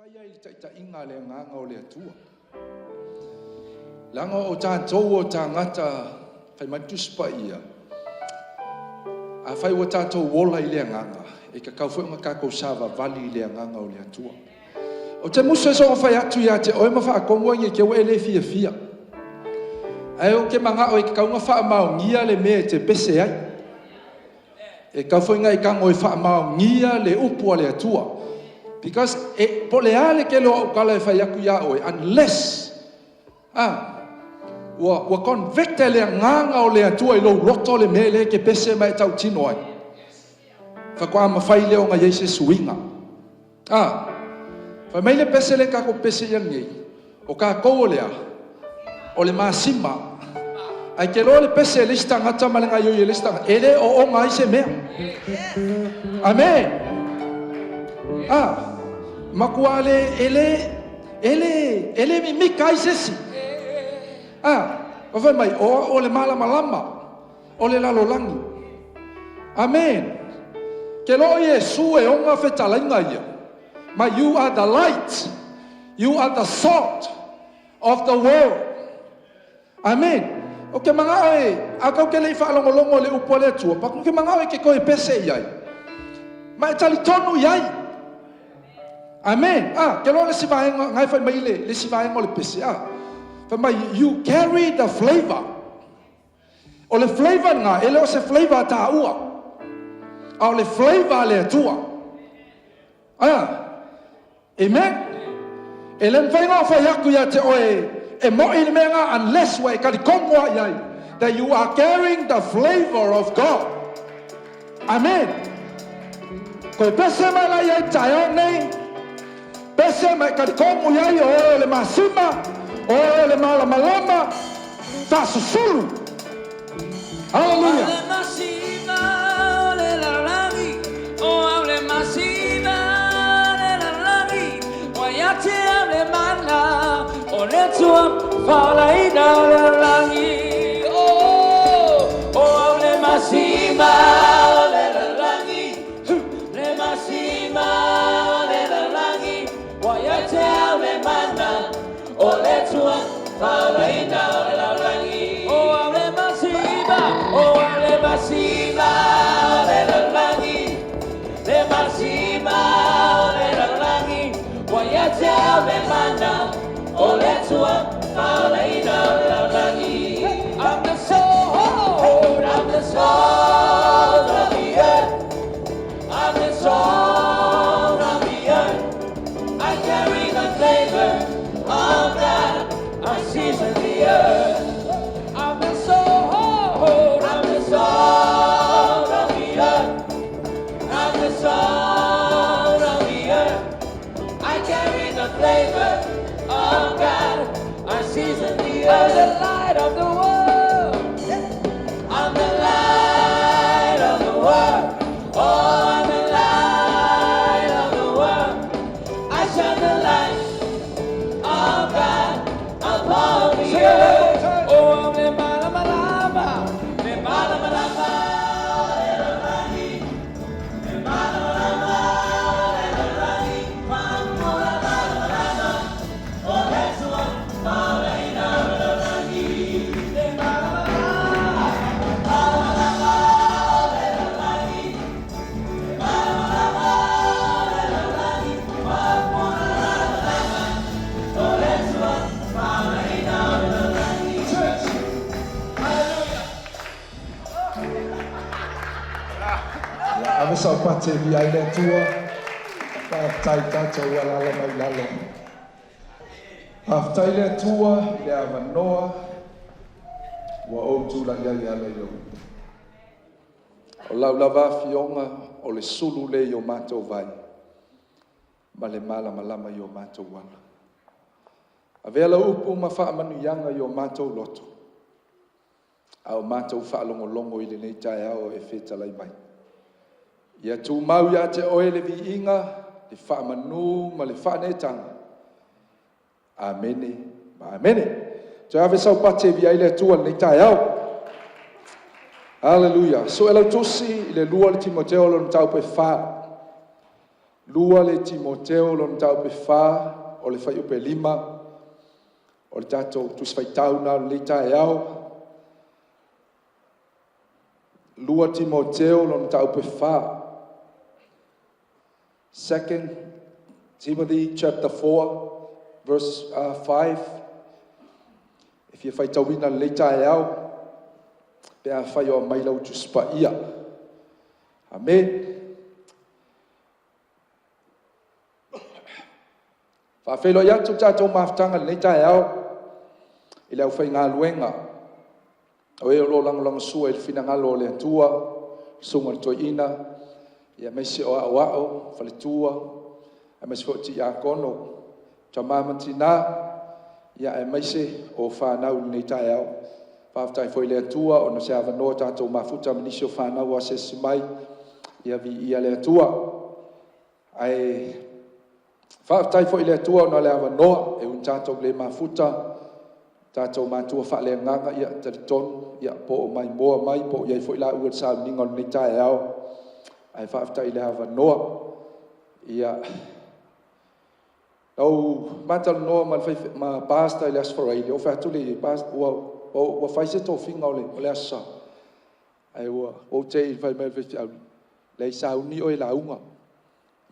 Saya i tai inga le nganga o le atua. Langa o tātou o tā ngata whai matuspa ia. A whai o tātou wola i le nganga. E ka kauwhenga kako sawa vali i le nganga o le atua. O te muso e songa whai atu ia te oe mawha a kongoangi ke o ele fia fia. Ai o ke manga o e ka kaunga wha mao ngia le mea te pese ai. E kauwhenga i kango i wha mao ngia le upua le atua. Because e pole ale ke lo kala fa yaku ya oi unless wa convict le nganga o le atua i lo roto le mele ke pese mai tau tino ai. Fa kwa ma fai le o nga yese suinga. Fa mai le pese le ka ko pese yang nei. O ka ko le a. O le masima. Ai ke lo le pese le sta ngata malenga yo le sta. Ele o ngai se me. Amen. Makuale ele mi kai sesi. O vai mai o le malama o le lalolangi. Amen. Ke lo Yesu e onga fetalainga ia. Ma you are the light. You are the salt of the world. Amen. O ke manga e akau ke le fa longo le upole tua. Pa ke manga e ke ko e pese iai. Ma tali tonu iai. Amen. Ke lo le sivaenga ngai fai mai le sivaenga le pese. Fa mai you carry the flavor. O le flavor nga ele o se flavor ta ua. O le flavor le tua. Amen. Ele fai nga fai aku ya te oe e mo i menga unless we ka komo ai that you are carrying the flavor of God. Amen. Ko pese mai la ia tayo nei. Pese mai ka komo ia o le masima, o le malama, fa susulu. Hallelujah. Le masima, le lalagi, o le masima, le lalagi, o ya te le mana, o le tua fala ina le lalagi, o le masima, le lalagi, le masima, le lalagi. Le mana, o le tua, fala ina la rangi. O le masiba, le la rangi. Le masiba, le la rangi. Wayate le mana, o le tua, fala ina la rangi. I'm the soul, I'm the soul of the earth. I'm the soul of the earth. I carry the flavor of God. I season the earth. I'm the soul, I'm the soul of the earth. I'm the soul of the earth. I carry the flavor of God. I season the earth. I'm the light of the world. I'm the light of the world. Oh, I'm the light of the world. I shine the light of God upon the earth. Oh, le malama, le malama, le rani, le malama, le rani, mamma, malama, oh, that's one, malina, le rani, le malama, le rani, le malama, le rani, mamma. Ave sa pate vi ai le tua. Pa tai tatou ala la mai lalo. Aftai le tua le avanoa. Wa o tu la ia ia le yo. O lau lava fionga o le sulu le yo matou vai. Ma le malama yo matou wala. Ave ala upu ma wha manu yanga yo matou loto. Au matou wha longo i le nei tae ao e wheta lai mai. Ia tu mau ia te oe le vi inga, le wha manu ma le wha netanga. Amene, ma amene. Te ave sau pate vi ai le tua nei tae ao. Hallelujah. So e lau tosi i le lua le Timoteo lo tau pe wha. Lua le Timoteo lon tau pe wha o le whai upe 5 o le tatou tusi whaitau na le tae au. Lua Timoteo lon tau pe wha. 2 Timothy chapter 4 verse 5. If you whaitau ina le tae au, pe a whai o mai lau tusi pa ia. Amen. Whawhelo ia tu tātou maftanga nei tae au, i leo whai ngā luenga. O e lo lang sua i whina ngalo le atua, sunga toi ina, ia meisi o au au, whale tua, a meisi foti a kono, ta mamanti nā, ia e meisi o whanau nei tae au. Whawtai fwoi le atua, o na se awa noa tātou mafuta manisio whanau a se simai, ia vi ia le atua. Ai, whaatai fo i le atua o na le awa noa, e un tātou le mafuta, tātou mātua wha le nganga, ia taritonu, ia po o mai moa mai, po iai fo i la uat sa ningon nei tae au, ai whaatai le awa noa, ia, au mātal noa ma pasta i le asfarai, o whaatu le pasta, ua whaise tō whinga o le asa, ai ua, o te i whai mai whaiti au, le sa uni o i la unga,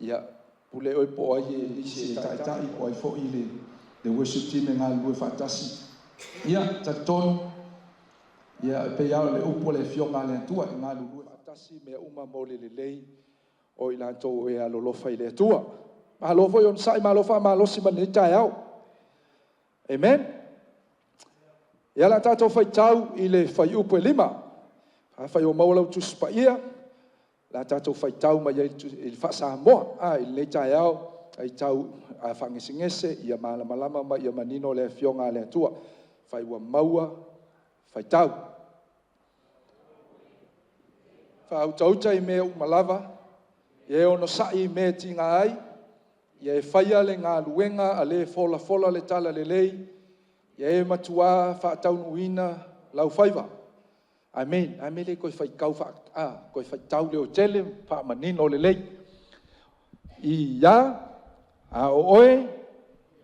ia, pule oi po ai i se tai o ai fo i le worship team e ngā lue whaatasi. Ia, taritonu, ia pe iau le upo le fionga le atua i ngā lue whaatasi mea uma mo le lei o i lantou e alolofa i le atua. Mahalofa i on sai, mahalofa mahalosi mani tai au. Amen. Ia la tātou whaitau i le whai upo e 5. Whai o maulau tuspa ia. La tātou whaitau mai i whasa moa, i le tae au, ai tau a whangesingese, ia malama mai ia manino le fionga le atua. Whai ua maua, whaitau. Whau tauta i mea umalawa, e ono sai mea tinga ai, ia e whaia le ngā luenga a le fola le tala le lei, ia e matua whaatau nuina lau whaiva. Amen. Amen le koi fai kau fa koi fai tau le hotele fa manino le lei. I ya a oe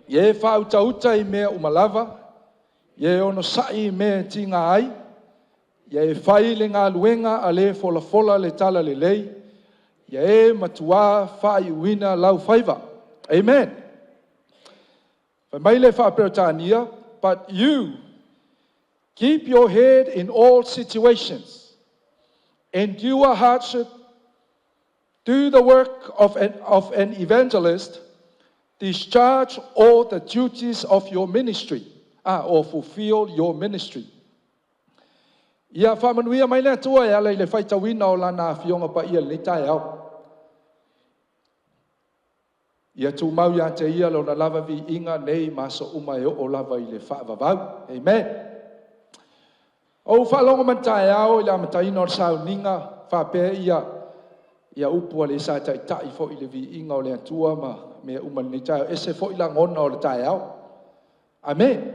ye fa uta i mea umalawa ye ono sai mea tinga ai ye fai le ngā luenga a le fola le tala le lei ye matua fa i wina lau faiva. Amen. Fa mai le fa pertania, but you keep your head in all situations. Endure hardship. Do the work of an evangelist. Discharge all the duties of your ministry. Or fulfill your ministry. Ia whamanuia mai lea tua e ala i le whaitawina o lana fionga pa ia le tae au. Ia tu mau ia te ia lo na lava vi inga nei maso umai o lava i le whaavavau. Amen. O whalonga mantai au i la mataina o sao ninga whape ia upua le sa tai tai fo i le vi inga o le atua ma mea umani tai e se fo i la ngona o le tai au. Amen.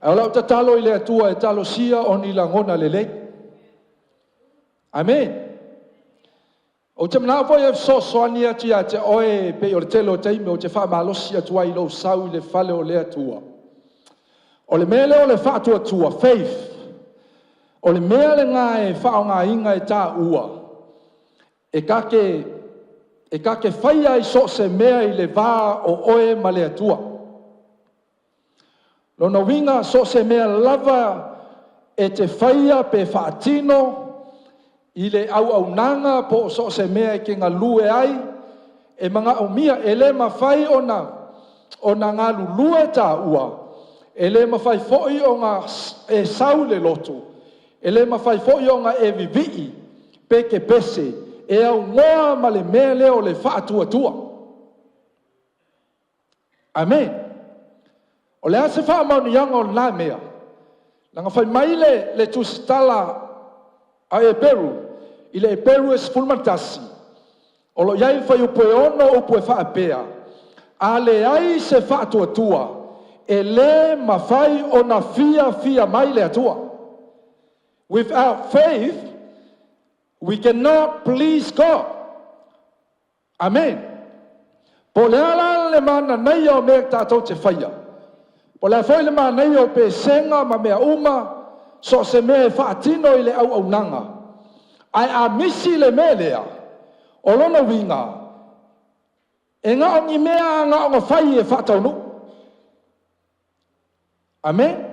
Au lau ta talo i le atua e talo sia o ni la ngona le lei. Amen. O te mana fo e so soani ati a te oe pe o le telo teime o te wha malosi atua i lo sau i le fale o le atua. O le mele o le wha atua faith. O le mea le ngā e whao ngā inga e tā ua. E kake whaia i so se mea i le vā o oe ma le atua. Lona winga so se mea lava e te whaia pe whaatino i le au nanga po so se mea e ke ngā lue ai e mga o mia e le mawhai o na ngā lulue tā ua. E le mawhai foi o ngā e sau le lotu. E le mawhai foi o ngā e vivii, peke pese, e au ngoa ma le mea leo le whaatua. Amen. O le ase wha mauni yanga o nā mea. Nanga whai mai le tusitala a e Peru, i le e Peru e sfulmatasi. O lo iai whai upo e ono upo e whaapea. A le ai se whaatua, e le mawhai o na fia mai le atua. Without faith, we cannot please God. Amen. Po le ala le mana nei o me tātou te whaia. Po le foi le mana nei o pe senga ma mea uma, so se me whaatino i le au nanga. Ai a misi le me lea, o lona winga, e ngā o ngi mea ngā o ngā whai e whaatau nu. Amen.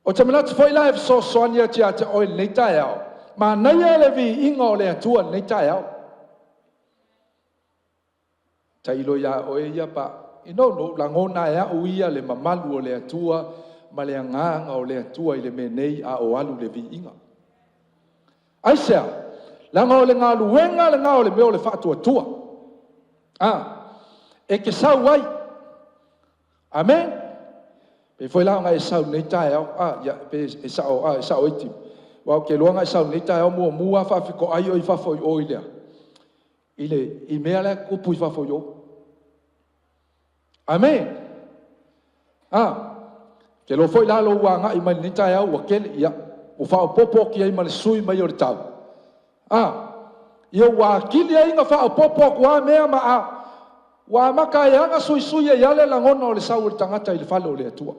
O te manatu foi live so soania tia te oil nei tai au. Ma nei ele vi inga o le atua nei tai au. Ta ilo ia o e ia pa. No, la ngona ea o ia le mamalu o le atua, ma le nganga o le atua i le me nei a o alu le vi inga. Aisea, la ngā o le ngā luenga, le ngā o le meo le whaatua tua. E ke sau ai. Amen. Pe foi la nga e sau nei tai au, pe e sau iti. Wa ke luanga e sau nei tai au mua fa fiko ai o i fa foi o ilea. I mea le kupu i fa foi o. Amen. Ke lo foi la lo wanga i mai nei tai au wa kele ia. O fa o popo ki ai male sui mai o le tau. Ia wa kili ai nga fa o popo kwa mea ma wa maka ia nga sui e yale la ngona o le sau o le tangata i le falo o le atua.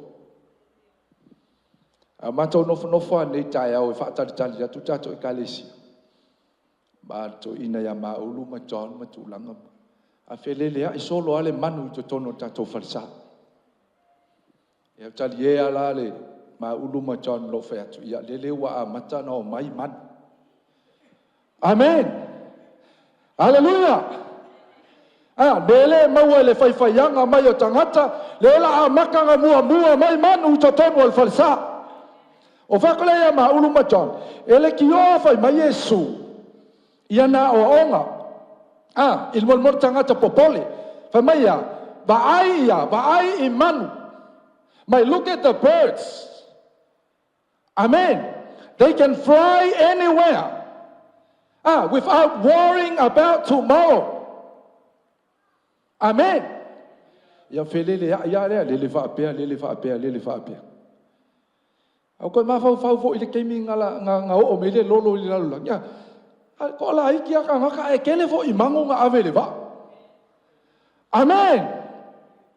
Matou nofo nei tai au e whaatari atu tato e kalesi. Matou ina ia maulu ma John ma tūlanga. A whelelea i solo ale manu i to tono tato falsa. Ia tali e ala le maulu ma John lo fe atu. Ia lele wa a mata na o mai man. Amen. Hallelujah. Bele maua le whaiwhaianga mai o tangata. Lela a makanga mua mai manu i to tono al falsa. O whakolea ma ulu ma John. Ele ki o whai mai Yesu. Ia na o onga. Il molmor tangata popole. Whai mai ia. Ba ai i manu. Mai look at the birds. Amen. They can fly anywhere. Without worrying about tomorrow. Amen. Ia whelele ia rea. Lele whaapea. Au koe mawhau fo i le keimi ngā o me le lolo i le lalulang. Ia, ko la iki a ka ngaka e kele fo i mango ngā ave le wa. Amen.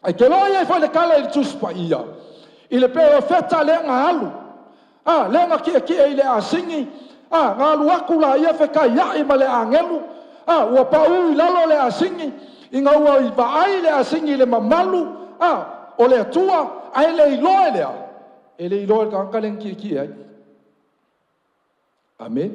Ai ke loa ia i fo i le kala i le tuspa ia. I le peo feta le ngā alu. Le ngā kia i le asingi. Ngā alu aku la ia wheka iai ma le angelu. Ua pa u i lalo le asingi. I ngā ua i vaai le asingi le mamalu. O le atua. Ai le iloa lea. Ele i loa ka kaleng ki ai. Amen.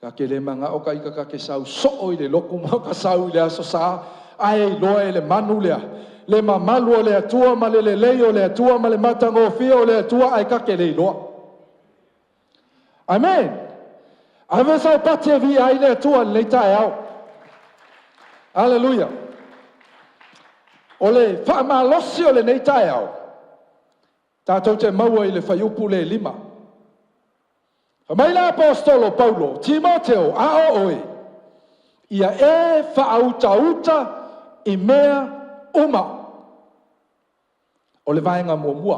Ka ke le manga o ka ika ka ke sau so i le loko ma ka sau i le aso sa. Ai i loa le manu lea. Le mamalu o le atua ma le lei o le atua ma le matango fia o le atua ai ka ke le i loa. Amen. Ave sa pate vi ai le atua le tae au. Hallelujah. O le whaamalosi o le nei tae au. Tātou te maua i le whaiupu le 5. Mai la apostolo Paulo, Timoteo, a o oe. Ia e whaauta i mea uma. O le vaenga mua.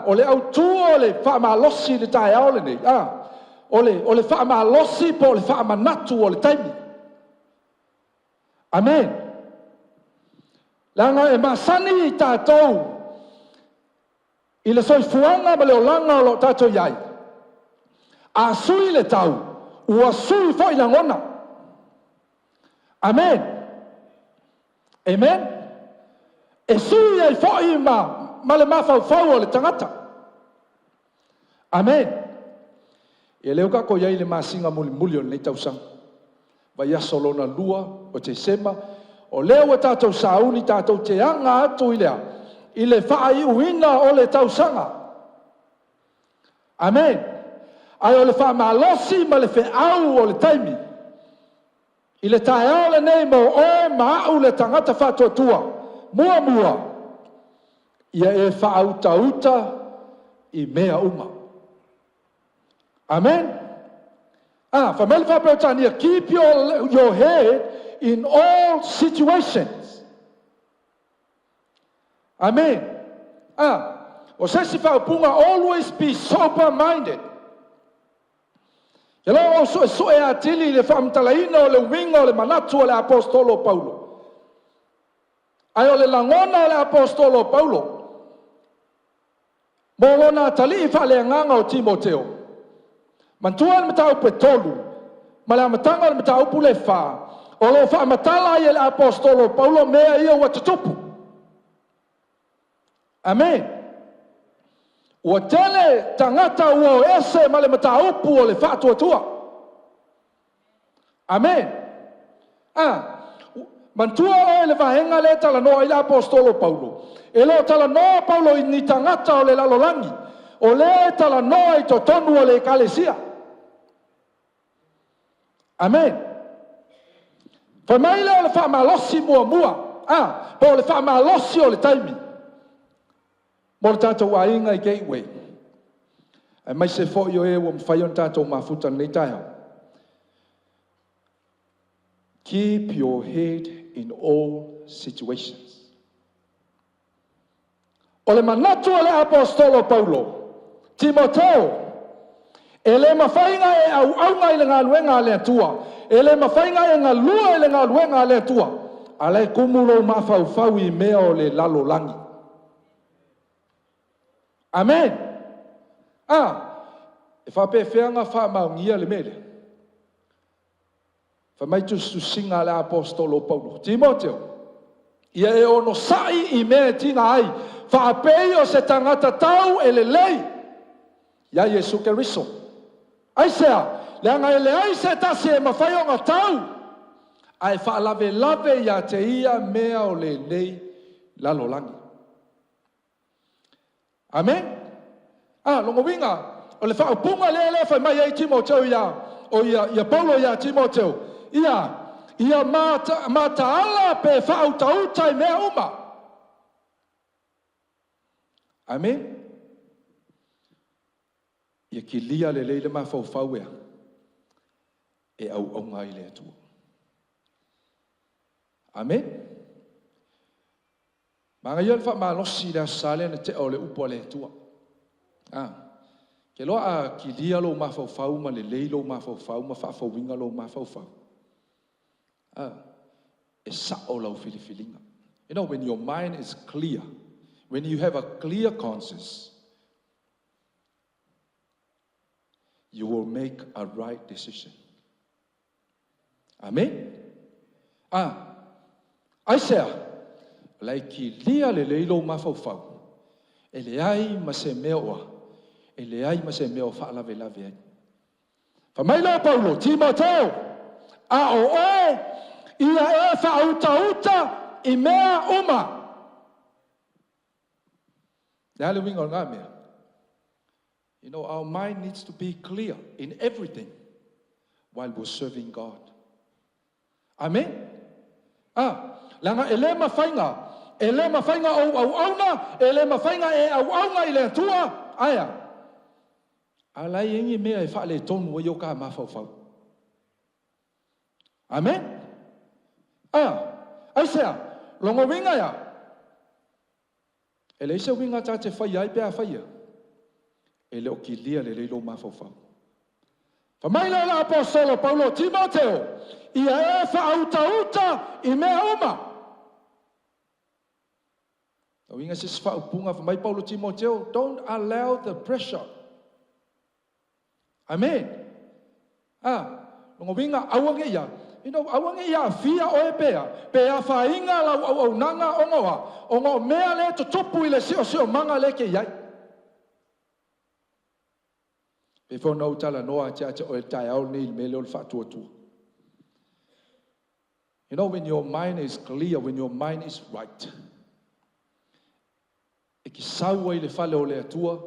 O le autua o le whaamalosi le tae au le nei. O le whaamalosi po le whaamanatu o le taimi. Amen. Langa e masani i tātou. I le soi fuanga ma le o langa o lo tato iai. A sui le tau. Ua sui fo i la ngona. Amen. Amen. E sui ai fo i ma le mafau o le tangata. Amen. E leo kako iai le masinga muli o nei tausanga. Vai aso lona lua o te sema. O leo e tatou sauni tatou te anga atu i lea. I le whaai uina o le tausanga. Amen. Ai o le wha malosi ma le whaau o le taimi. I le tae au le nei mo o maau le tangata whatuatua. Mua. Ia e whaauta i mea uma. Amen. Whamele whapeotania, keep your head in all situations. Amen. O sesi whaupunga, always be sober-minded. Ke lo so e atili le whaamtalaina o le winga o le manatu o le apostolo Paulo. Ai o le langona o le apostolo Paulo. Molona tali I whale nganga o Timoteo. Mantua le matau petolu. Mala matanga le matau pule wha. O lo whaamatala I le apostolo Paulo mea ia ua tutupu. Amen. Ua tele tangata ua o ese ma le mataupu o le whaatuatua. Amen. Mantua o le vahenga le talanoa I le apostolo Paulo. E lo talanoa Paulo I ni tangata o le lalolangi. O le talanoa I totonu o le ekalesia. Amen. Whamaile o le whamalosi mua. Po le whamalosi o le taimi. Mo le tātou ainga I gateway. Ai mai Sefo I o e wa mwhai on tātou mafuta nei taia. Keep your head in all situations. O le manatu o le apostolo Paulo, Timoteo, e le mawhainga e au aunga I le ngā luenga le atua, e le mawhainga e ngā lua I le ngā luenga le atua, a le kumulo mawhau I mea o le lalo langi. Amen. E whape whianga whamaungia le mele. Whamaitu singa le apostolo Paulo. Timoteo, ia e ono sai I mea tina ai, whaapei o se tangata tau e le lei. Ia Yesu Keriso. Aisea, le anga e le aise tasi e mawhai o ngā tau. Ai whaalave ia te ia mea o le lei lalolangi. Amen. Longo winga, o le whaupunga le whai mai ei Timoteo ia Paulo ia Timoteo. Ia mata ala pe whautauta I mea uma. Amen. Ia ki lia le leile ma whau ea. E au ngai le atua. Amen. Manga ia le wha malosi le asale na te o le upo le atua. Ke loa ki lia lo ma whau ma le leilo ma whau ma whawinga lo ma whau. E sa'o lau filifilinga. You know, when your mind is clear, when you have a clear conscience, you will make a right decision. Amen? Aisea, lai ki lia le leilo ma whau. E le ai ma se mea oa. E le ai ma se mea o whaalave lave ai. Whamaila Paulo, Timoteo, ia e whautauta I mea uma. Nale winga o ngā mea. You know, our mind needs to be clear in everything while we're serving God. Amen? Langa ele mawhainga au auna, ele mawhainga e au auna I le atua, aia. Alai ingi mea e whaale tonu o yoka mawhau. Amen? Aisea, longo winga ya. Ele isa winga ta te whai ai pia whaia. Ele o ki lia le leilo mawhau. Whamaila la apostolo Paulo Timoteo, ia e whautauta I mea uma. Winga sis whaupunga whamai Paulo Timoteo, don't allow the pressure. Amen. Longo winga awange ia. You know, awange ia fia o e pea whainga lau au nanga ongo mea le tutupu I le sio manga le ke iai. Before no tala noa te o e tai au ni me leo whatuatua. You know, when your mind is clear, when your mind is right, e ki sau ai le whale o le atua,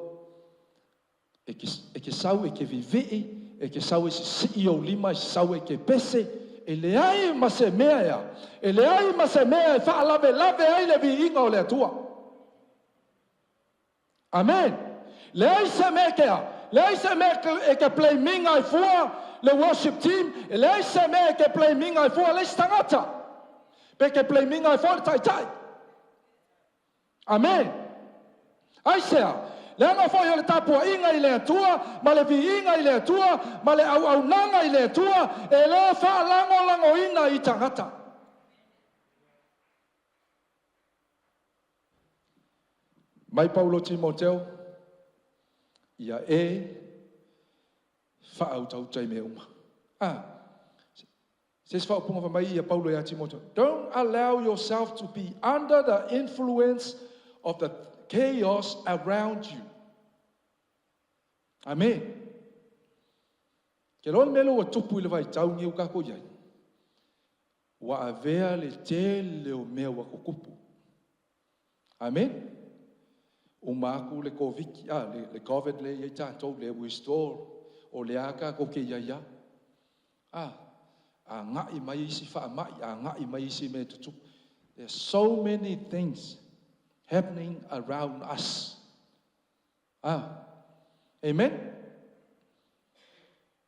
e ki sau e ke vivei, e ke sau e si o lima, e sau e ke pese, e le ai ma se mea ea, e le ai ma se mea e whaalave ai le vi inga o le atua. Amen. Le ai se mea kea, le ai se mea e ke play minga I fua, le worship team, e le ai se mea e ke play minga I fua, le stangata, pe ke play minga I fua le tai. Amen. Aisea, Le anga fo yo le tapua inga ile tua, ma le vi inga ile tua, ma le au nanga ile tua, e le fa lango ina I tangata. Mai Paulo Timoteo, ia fa au tau tai me uma. Says fa upunga mai ia Paulo ia Timoteo. Don't allow yourself to be under the influence of the chaos around you. Amen. Ke lon melo o tupu I le vai tau ngiu kako iai. Wa avea le te leo mea wa kukupu. Amen. Umaku le COVID, le COVID le ia tātou le restore o le aka ko ke ia. A ngai mai isi wha mai, a ngai mai isi me tutu. There's so many things happening around us. Amen.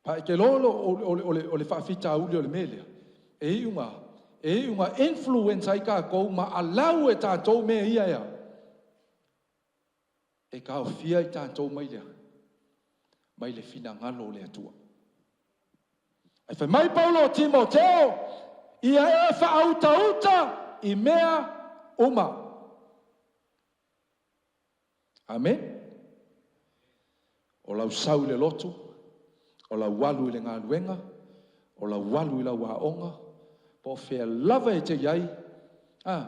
Pa ke lolo o le whaafita uli o le mele. E unga influence ai ka kou ma alau e tātou me ia ia. E ka o fia I tātou mai lea. Mai le fina ngalo le atua. Ai whai mai Paulo Timoteo, ia e whaauta I mea uma. Amen. O lau sau le lotu, o lau walu I le ngā luenga, o lau walu I lau waonga, po whea lava e te iai,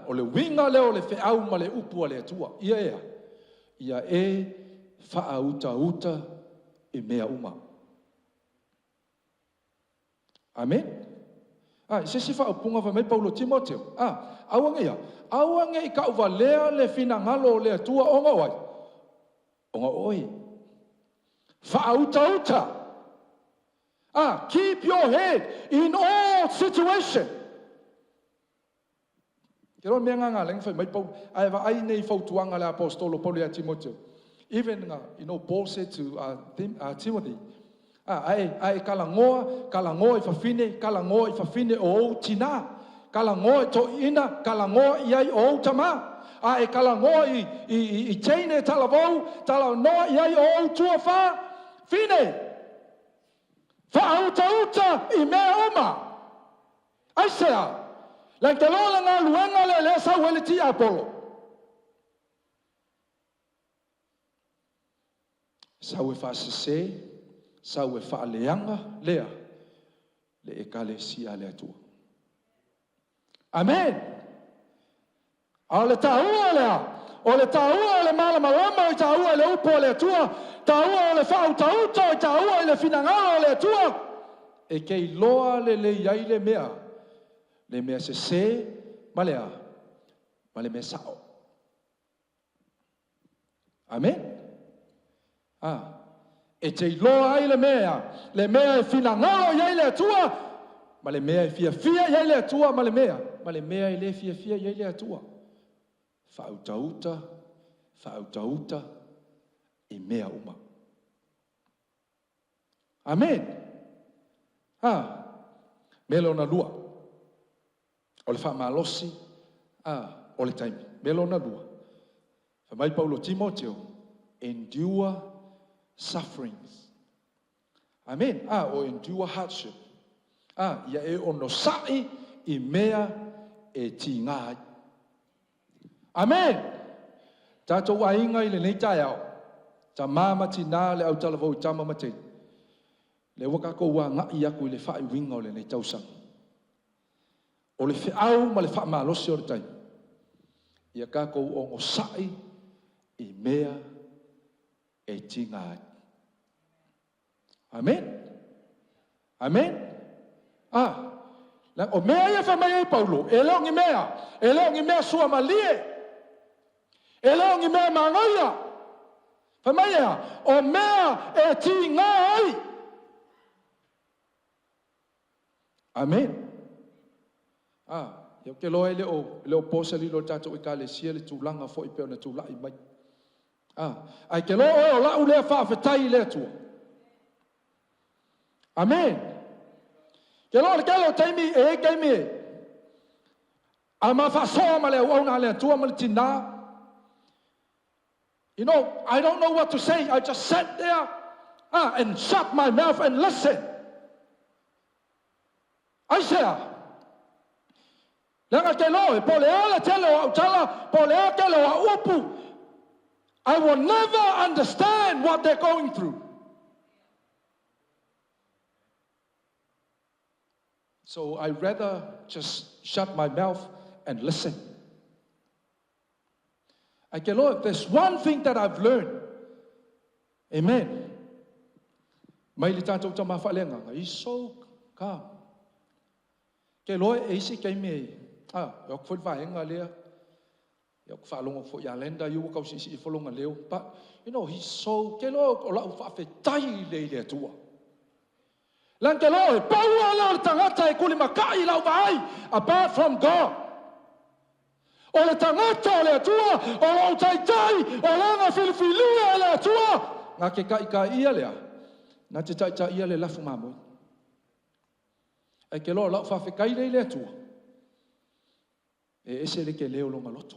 o le winga leo le wheau ma le upua le atua. Ia e whaauta I mea uma. Amen. Se si whaupunga wa mai Paulo Timoteo. Awange I ka uwa lea le fina ngalo le atua onga wai. Onga oi. Whaauta. Keep your head in all situation. Kero mea nganga leng whai mai Paulo. Ai wa ai nei whautuanga le apostolo Paulo a Timoteo. Even, Paul said to Timothy, ai kalangoa I whawhine o tina. Kalangoa to ina, kalangoa iai o tama. E kalangoa I teine talavou, noa iai o tua wha, fine. Whaauta I mea uma. Ai sea, like te lola ngā luenga le sau hele ti Apollo. Sau e whaasese, sau e whaaleanga lea, le ekalesia le atua. Amen. O le tāua lea, o le tāua le malamalama I tāua le upo le atua, tāua o le whautauta I tāua I le finangalo le atua, e kei loa le iai le mea se ma le mea sao. Amen. E te loa ai le mea e finangalo iai le atua, ma le mea e fia iai le atua, ma le mea e le fia iai le atua. Whautauta I mea uma. Amen. Melo na lua. O le whamalosi, o le taimi. Melo na lua. Whamai Paulo Timoteo, endure sufferings. Amen. O endure hardship. Ia e ono sai I mea e tingai. Amen. Tātou ainga I le nei tai au. Ta mama tina le au talavou I tama matei. Le waka ko wa ngai aku I le whai winga o le nei tausang. O le whiau ma le wha malosi o le tai. Ia kako o sai I mea e tingai. Amen. Amen. O mea ia whamai ai Paulo. E leongi mea sua malie. E leongi mea mangaia. Whamai ia. O mea e tingai. Amen. Ia ke loa leo posa li lo tato I ka le sia le tūlanga fo I peo na tūlai mai. Ai ke loa o lau lea whaafetai lea tua. Amen. Ke loa le kelo taimi e kaimi e. A ma whasoa ma lea uauna lea tua ma le tina. You know, I don't know what to say. I just sat there and shut my mouth and listen. I said, I will never understand what they're going through. So I rather just shut my mouth and listen. I can, Lord, if there's one thing that I've learned, amen. He's so calm. Cái lối ấy sẽ cái mì yok phun vài ngà lia yok pha long of yalenda you go see follow a leo but you know he's so cái lối có lão pha phải tay lê lê tua lần cái lối bao lâu tăng ngắt tay cô mà cái lão vai apart from God ở là tăng ngắt cho lê tua ở lão tay tay ở là ngà Philippines lê tua ngà cái ia lê ngà chạy ia lê là phun mà mồi ai ke lo la fa fe kai le tu e ese le ke leo lo ngaloto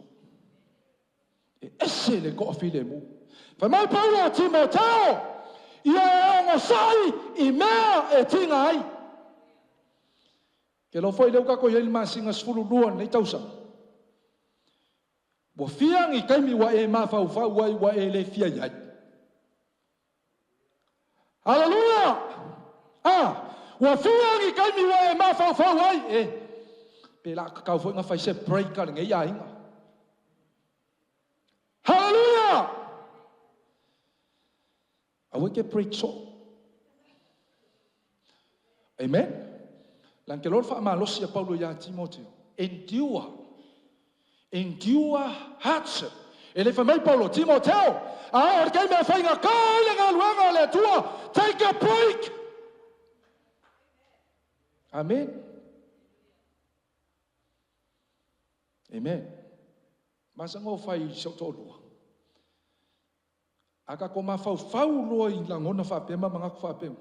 e ese le ko fi le mu fa mai Paulo Timoteo ia ngo sai I mea e tingai ke lo foi le ka ko yel ma singa sfulu luan le tausa bo fiang I kai mi wa e ma fa wa e le fia yai hallelujah wa fiang I kai mi wa ma fa wai pe la ka fo nga fa se break ka nge ya inga hallelujah awe ke preach so amen lan ke Lord fa ma los ya Paulo ya Timoteo endure hardship ele fa mai Paulo Timoteo or kai me fa nga ka le nga luanga le tua take a break. Amen. Amen. Masa ngo fai so tolu. Aka ko ma fau lo I langona fa pema manga fa pema.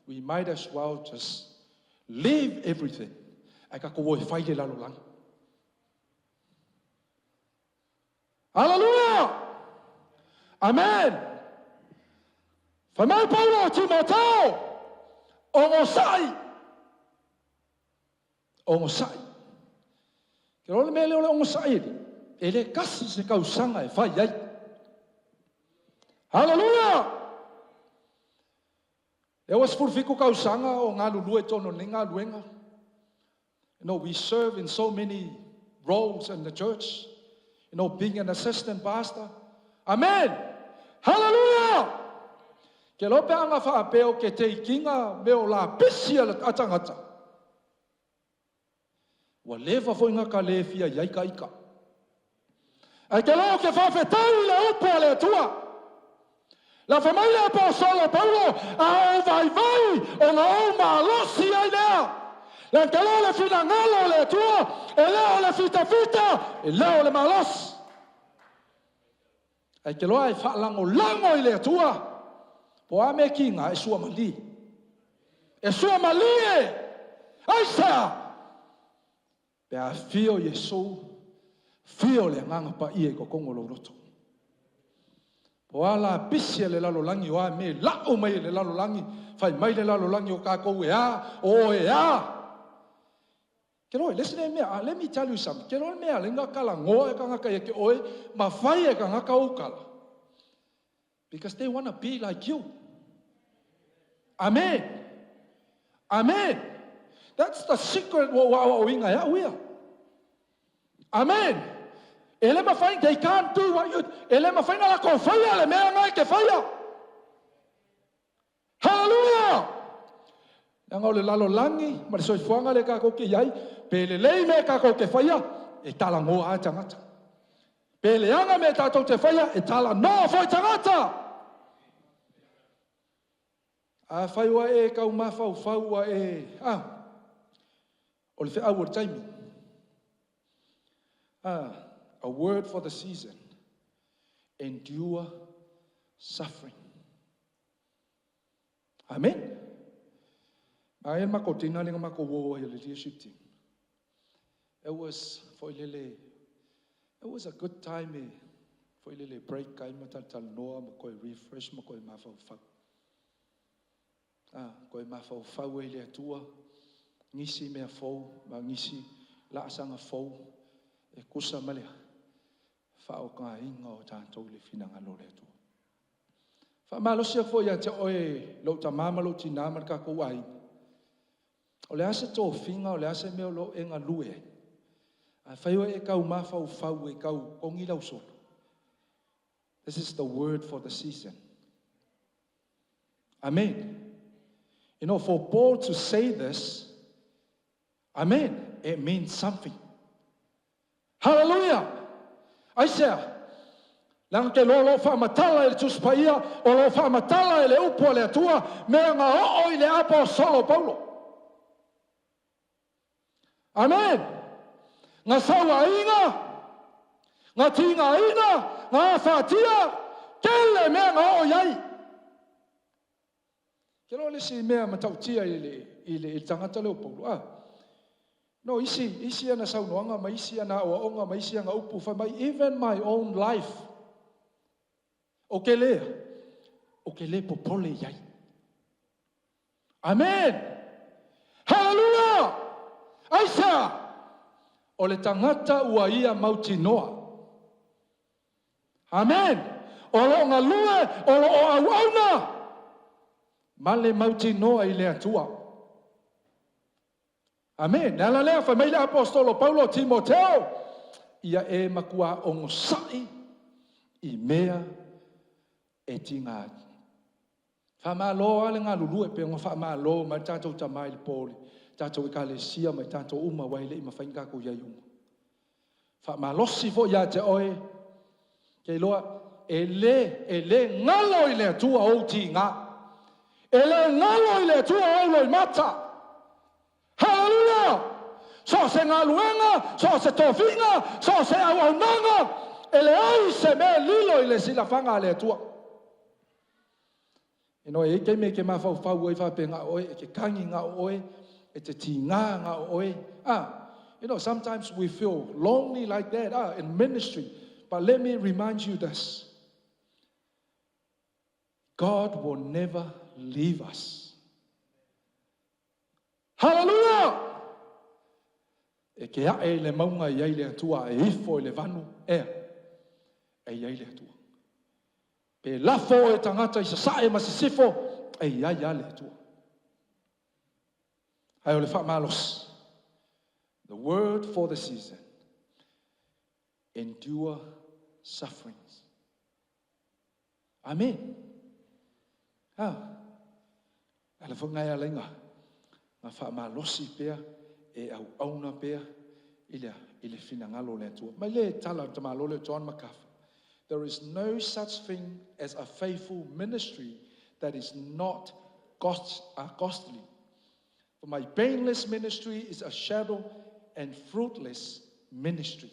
We might as well just leave everything. Aka ko wo fai le la lang. Hallelujah. Amen. Fa mai Paulo Timoteo o sai ongo sai. Ke role mele ole ongo sai. Ele kasi se kau sanga e fai ai. Hallelujah! E was furfiku kau sanga o ngā lulu e tono ni ngā luenga. You know, we serve in so many roles in the church. You know, being an assistant pastor. Amen! Hallelujah! Ke lope anga whaapeo ke te ikinga me o la pisia la atangata. Wa lewa fo inga ka le fia yai ka ika. Ai ke lo ke whawhetai le upo le tua. La familia apostolo Paulo a vai o na o malosi ai lea. La ke lo le fina ngalo le tua e leo le fita e leo le malos. Ai ke lo ai whaalango lango I le tua. Po a me kinga e sua mali. E sua mali e. Ai sea. Pe a fio Yesu, fio le nganga pa ie ko kongo lo roto. Po ala pisia le lalo langi o a me la o mai le lalo langi, fai mai le lalo langi o ka ko e a. Kero, listen to me, let me tell you something. Kero me ale nga kala ngo e ka ngaka e ke oe, ma fai e ka ngaka o kala. Because they want to be like you. Amen. Amen. That's the secret wa winga ya we. Amen. Ele ma find they can't do what you. Ele ma find la ko faya le me ngai ke faya. Hallelujah. Yang ole lalo langi, ma so fuanga le ka ko ke yai, pe le me ka ko ke faya, e tala ngo a tangata. Pe le anga me ta to te faya, e tala no foi tangata. A fai wa e ka uma fau wa e. O le our timing. A word for the season. Endure suffering. Amen. I am makotina linga makowo le leadership team. It was for lele. It was a good time foi le break kai mata Tagaloa ma koe refresh ma koe mafau. Koe mafau e le atua, ngisi mea fau, ma ngisi laasanga fau, e kusa malea, whao ka inga o tātou le finangalo le atua. Wha malosia fo ia te oe lo ta mama lo ti nama ka ko ai. O le ase tō finga, o le ase meo lo e ngā lue. A whaio e kau mafau fau e kau kongi lau solo. This is the word for the season. Amen. You know, for Paul to say this, amen, it means something. Hallelujah. Aisea, lang ke lo whamatala e tuspaia, o lo whamatala e le upo le atua, mea ngā o i le apostolo Paulo. Amen. Ngā saua inga, ngā tinga ina, ngā whatia, kele mea ngā o iai. Ke lo le si mea matautia i le tangata leo Paulo. No, isi ana saunoanga, ma isi ana oaonga, ma isi ana upu, mai even my own life. O ke le popole iai. Amen. Hallelujah. Aisa. O le tangata ua ia mauti noa. Amen. O lo ngā lue, o lo o auauna. Male mauti noa i le atua. Amen. Nala lea whai mai le apostolo Paulo Timoteo. Ia e makua ongosai i mea e tinga. Whamalo ale ngā lulu e peonga whamalo mai tātou tamai le pōle. Tātou i kalesia mai tātou uma waile i mawhainga ko iai uma. Whamalosi fo ia te oe. Kei loa e le ngalo i le atua o tinga. E le ngalo i le atua o loi mata. Hallelujah! So se ngā luenga, so se tofinga, so se auaunanga, e le ai se me lilo i le silafanga le atua. E no e kei me ke mawhau e whape ngā oe, e ke kangi ngā oe, e te tingā ngā oe. You know, sometimes we feel lonely like that in ministry. But let me remind you this. God will never leave us. Hallelujah! E ke ae le maunga iai le atua, e ifo le vanu, e iai le atua. Pe lafo e tangata i sasae ma Sefo, e iai le atua. Hai o le whamalos. The word for the season. Endure sufferings. Amen. Ala whangai alenga. Ngā whamalosi pēr, e au auna pēr, i le finangalo le atua. Mai le tala tamalo le John MacArthur. There is no such thing as a faithful ministry that is not costly. For my painless ministry is a shadow and fruitless ministry.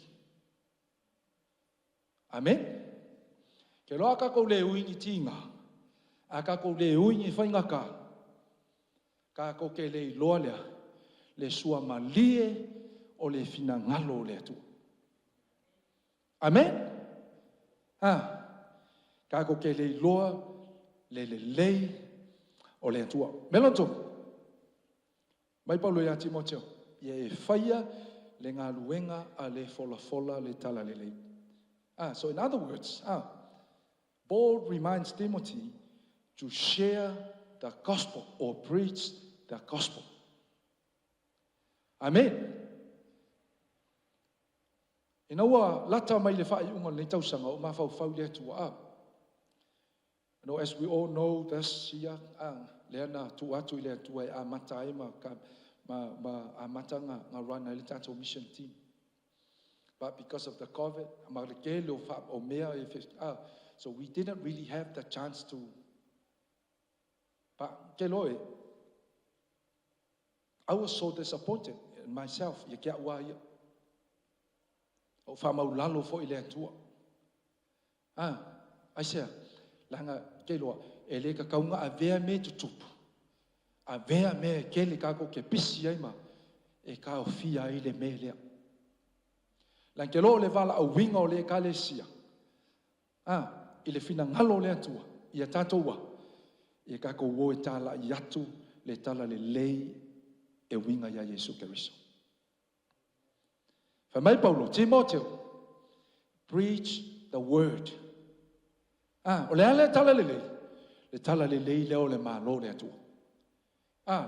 Amen. Ke loa kako le uini tinga, a kako le uini whaingaka, kako ke le iloa lea, le sua malie o le finangalo le atua. Amen. Kako ke le iloa le lei o le atua. Melonto, mai paulo ia Timoteo, ia e whaia le ngā luenga a le fola le tala le lei. So in other words, Paul reminds Timothy to share the gospel or preach the gospel. Amen. Inaua lata mai le whai unga le tausanga o mawhau le atua. As we all know this year, leana tu atu le atua e a mata e ma a mata ngā rana le tātou mission team. But because of the COVID, so we didn't really have the chance to. But I was so disappointed in myself. I said, langa keloa ele ka kaunga a vea me tutupu. A vea me kele kako ke pisi ai ma e ka o fia i le me lea. Lan ke lo le vala au winga o le kalesia. I le fina ngalo le atua, i a tātoua, i ka ko wo e tala i atu, le tala le lei e winga ia Yesu Keriso. Whamai Paulo, Timoteo, preach the word. O le ale tala le tala le lei leo le malo le atua.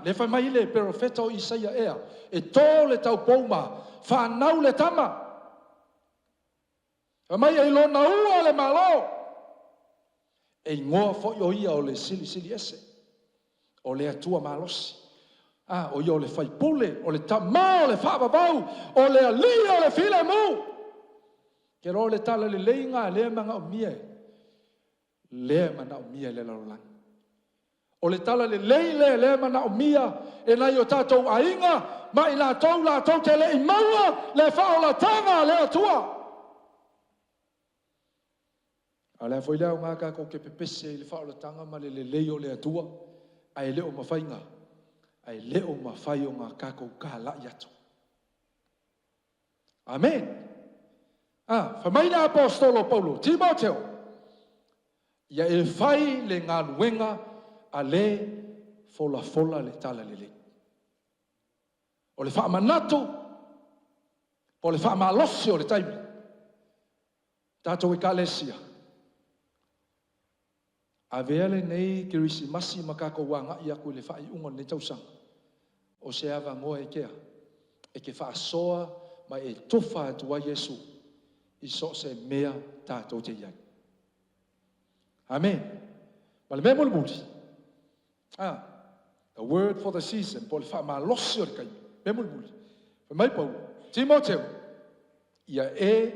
Le whamai le profeta o Isaia ea, e tō le tau pouma, whanau le tama. Whamai e lona ua le malo. E ngoa fo i o ia o le sili ese, o le atua malosi. O ia o le whaipule, o le tama, o le whaababau, o le alia, o le file mu. Ke ro le tala le leinga, le manga o mia, le mana o mia le larolang. O le tala le leile, le mana o mia, e nai o tātou ainga, ma i la tau te le imaua, le whao la tanga, le atua. A le foi leo ngā kako ke pepese i le whao la tanga, ma le leo le atua, ai leo mawhainga. Ai leo mawhai o ngā kako ka la yatu. Amen. Whamaina apostolo Paulo, Timoteo, ia e whai le ngā nuenga a le fola le tala le. O le wha manatu, o le wha malosi o le taimi. Tātou i ka lesia. A veale nei ki risi masi makako wanga i aku le wha i ungon ne tausanga. O se awa ngoa e kea, e ke wha soa ma e tofa atua Yesu i so se mea tātou te iai. Amen. Ma le mea muli. A word for the season, po le wha ma losi o le kai. Mea muli. Mai pau, Timoteo, ia e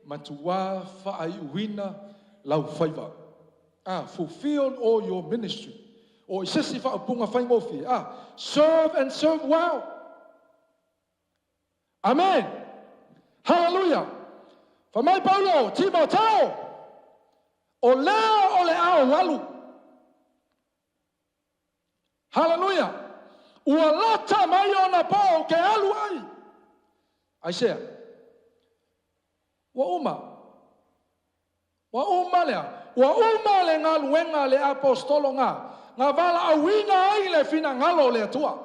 matua wha ai uina lau whaiva. Fulfill all your ministry. O isesi wha upunga whaingofi. Serve and serve well. Amen. Hallelujah. Whamai Paulo, Timoteo, o lea o le ao walu. Hallelujah. Ua lata mai ona pao ke alu ai. Aisea. Wa uma lea. Wa uma le ngā luenga le apostolo ngā. Ngā wala awina ai le fina ngalo le atua.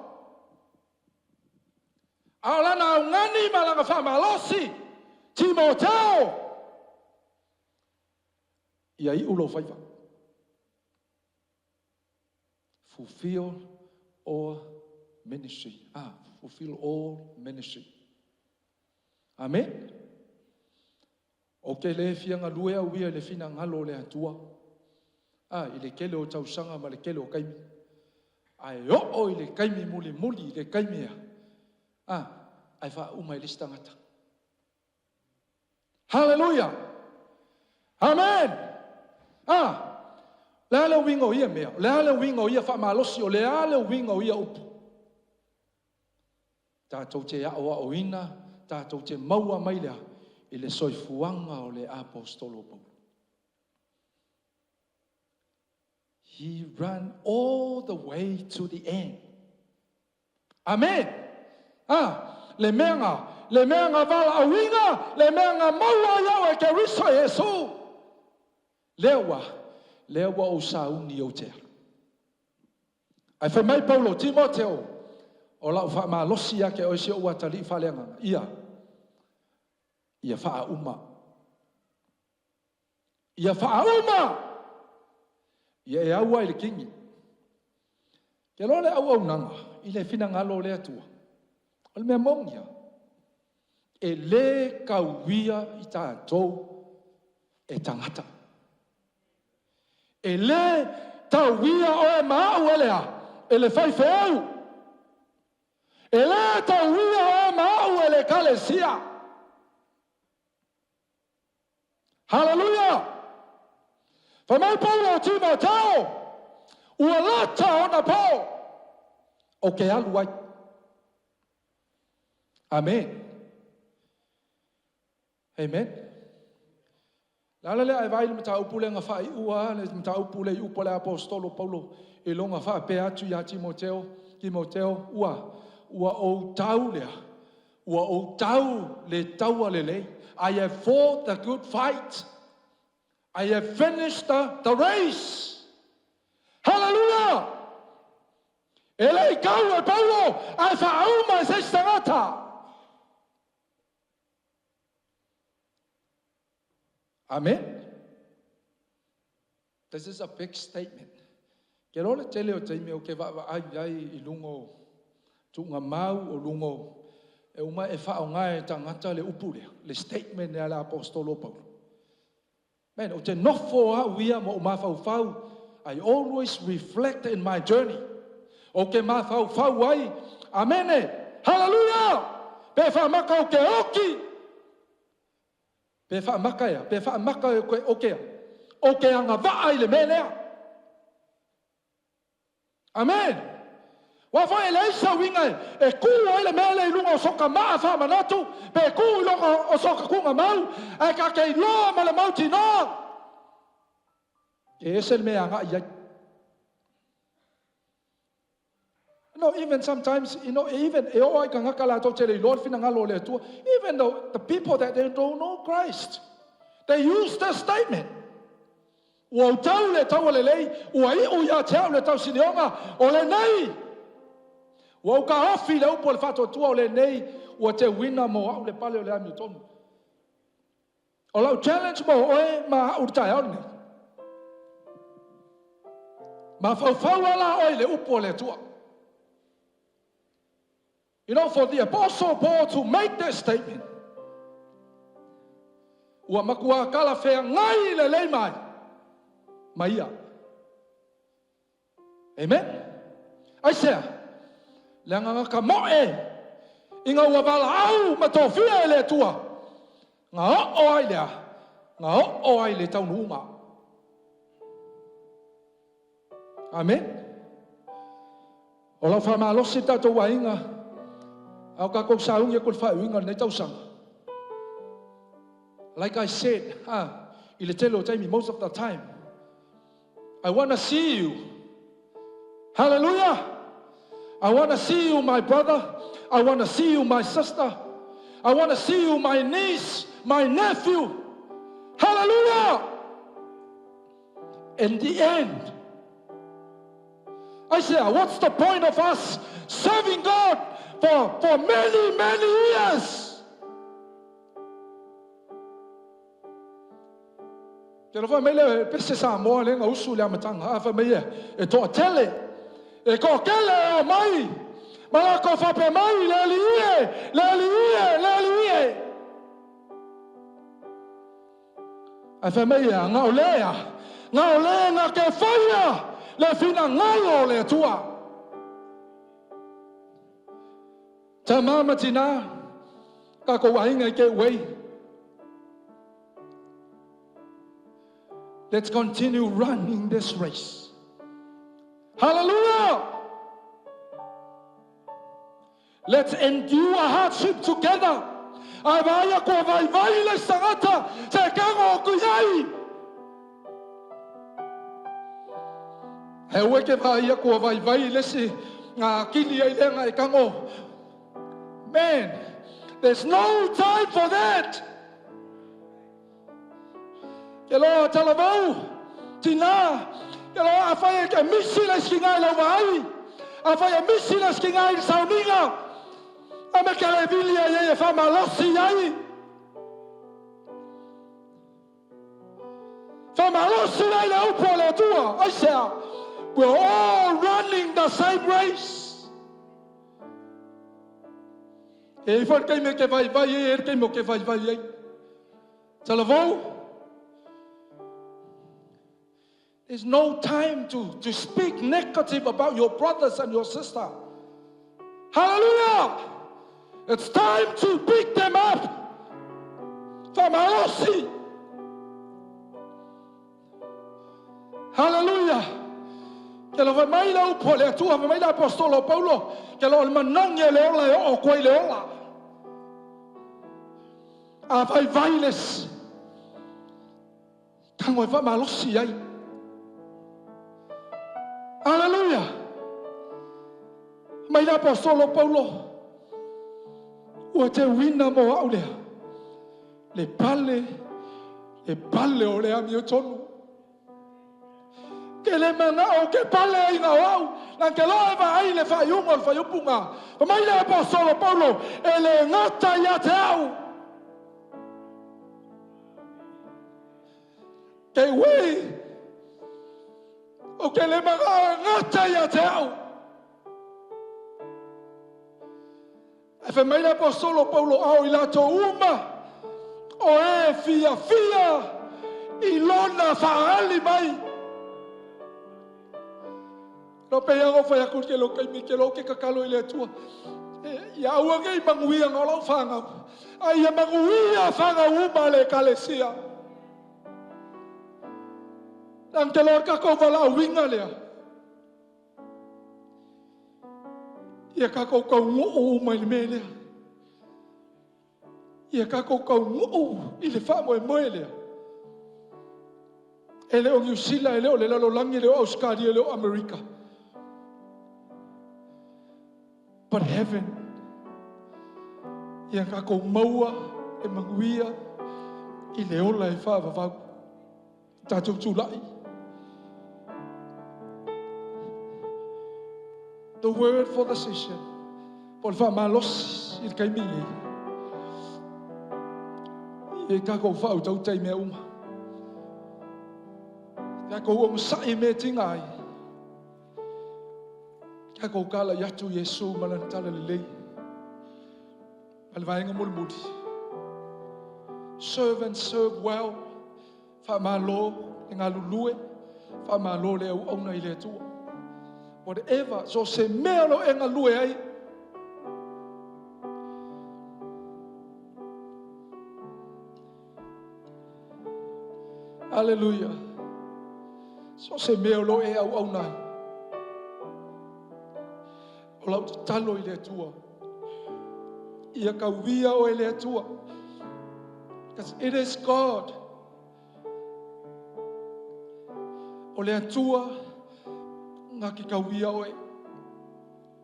Aolana au ngani malanga whamalosi. Timoteo. Ia I ulo whaiva. Fulfill all ministry. Fulfill all ministry. Amen. O ke le fianga lue au ia le fina ngalo le atua. I le kele o tausanga ma le kele o kaimi. Ai o I le kaimi muli le kaimi ea. Ai wha uma I lista ngata. Hallelujah. Amen. Le ale wingo ia mea. Le ale wingo ia wha malosi o le ale wingo ia upu. Tātou te aoa o ina. Tātou te maua mailea. I le soifuanga o le apostolo Paulo. He ran all the way to the end. Amen. Le menga vala awinga, le menga maua yao e ke risa Yesu. Lewa o sauni o tea. Ai whamai Paulo, Timoteo, o lau wha maa losi ake o isi o watali whaleanga. Ia wha uma. Ia e aua I le kingi. Ke lo le au nanga, I le fina ngalo le atua. O le mea mongia. E le kauia I tātou e tangata. E le tauia o e maau elea, e le whaifeau. E le tauia o e maau e le kalesia. Hallelujah. Whamai Paulo Timoteo, ua lata ona pao, o ke alu ai. Amen. Amen. Lala le ai vai le mta upule nga fai ua, le mta upule I upole apostolo Paulo, e longa fa pe atu ya Timoteo, ua o tau lea, ua o tau le taua lelei. I have fought the good fight. I have finished the race. Hallelujah. Ele kau e Paulo ai whaau mai se stangata. Amen. This is a big statement. Ke role tele o teime o ke wa ai I lungo tunga mau o lungo e uma e whao ngai tangata le upule le statement ne ala apostolo Paulo. Man, o te nofo a uia mo o mawhau. I always reflect in my journey. O ke mawhau ai. Amen. Hallelujah. Pe whamaka o ke oki. Pe whamaka ia. Pe whamaka o ke okea. O ke anga vaai le menea. Amen. Wa fa ele sa winga e ku ele mele lunga soka ma fa manatu pe ku lunga o soka kunga mau e ka ke lo ma le mau tino e sel me anga ya. No, even sometimes, even even though the people that they don't know Christ, they use the statement. Wa tau le tau le lei, wa I o ya tau le tau sinionga o le nei. Wa ka ofi le upo le fato tua o le nei, wa te wina mo au le pale o le ami tonu. O lau challenge mo oe ma urtai au nei. Ma fau ala oe le upo le tua. For the Apostle Paul to make that statement, ua makua kala whea ngai le lei mai, maia. Amen? Aisea, le nganga ka moe, inga ua wala au matofia e le tua, ngā o ai lea, ngā o ai le taununga. Amen? O lau whamalosi tato wa inga, au ka kong saung ye kul whauinga nei tausanga. Like I said, I le telo taimi most of the time, I want to see you. Hallelujah. I want to see you, my brother. I want to see you, my sister. I want to see you, my niece, my nephew. Hallelujah. In the end, I say, what's the point of us serving God for many, many years? Te rofa mele pese sa moa le nga usu le amatanga afa mea e toa tele e ko kele o mai mala ko whape mai le liie afa mea nga o lea nga ke whaia le fina ngai o le tua ta mama tina ka ko wahinga ke wei. Let's continue running this race. Hallelujah! Let's endure hardship together. Avaya ko vai le sangata se kango kuyai. Hewe ke vai ko vai le si nga kili ai lenga e kango. Man, there's no time for that. Ke loa talavau, tina, ke loa awhai ke misilas ki ngai lau mai, awhai misilas ki ngai sauninga, ame ke le vilia ye e whamalosi ai. Whamalosi ai le upo le tua, aisea, we're all running the same race. E whan kei me ke vai e kei mo ke vai e. Talavau, there's no time to speak negative about your brothers and your sister. Hallelujah! It's time to pick them up from Alosi. Hallelujah! Ke lo mai la upo le tua mai la apostolo Paulo ke lo manong ye le ola o koi le ola. A vai les. Tango fa malosi ai. Hallelujah. Mai la apostolo Paulo ua te wina mo au lea le pale e pale o le ami o tonu. Ke le manga o ke pale ai ngā wau, na ke loa e ai le whaiunga o le whaiupunga. Pa mai le apostolo Paulo, e le ngata ia te au. Ke wei, o ke le manga ngata ia te au. E wha mai le apostolo Paulo au I lato uma, o e fia I lona whaali mai. No pe yango fa yakul ke lo kai mi ke lo ke kakalo I le tua. Ya ua ngai manguia ngolo whanga. Ai ya manguia whanga uma le kalesia. Nang te loa kako wala winga lea. Ia kako kau nguu mai le me lea. Ia kako kau nguu I le wha moe moe lea. E leo New Zealand, e leo le lalo langi, leo Australia, leo Amerika. But heaven, ia kako maua e manguia I le ola e wha wawau. Tātou tūlai. The word for the session. Pol wha malos I kai mi e kako whau tau tei mea uma. Kako uang sai me tingai. Kako kala yatu Yesu manantala lilei. Alvainga mulmudi. Serve and serve well. Fa malo ngā lulue. Fa malo le au auna I le atua. Whatever. So se mea lo e ngā lue ai. Hallelujah. So se mea lo e au au nai. O lau talo I le atua. Ia kauia o e le atua. Because it is God. O le atua ngā ki kauia o e.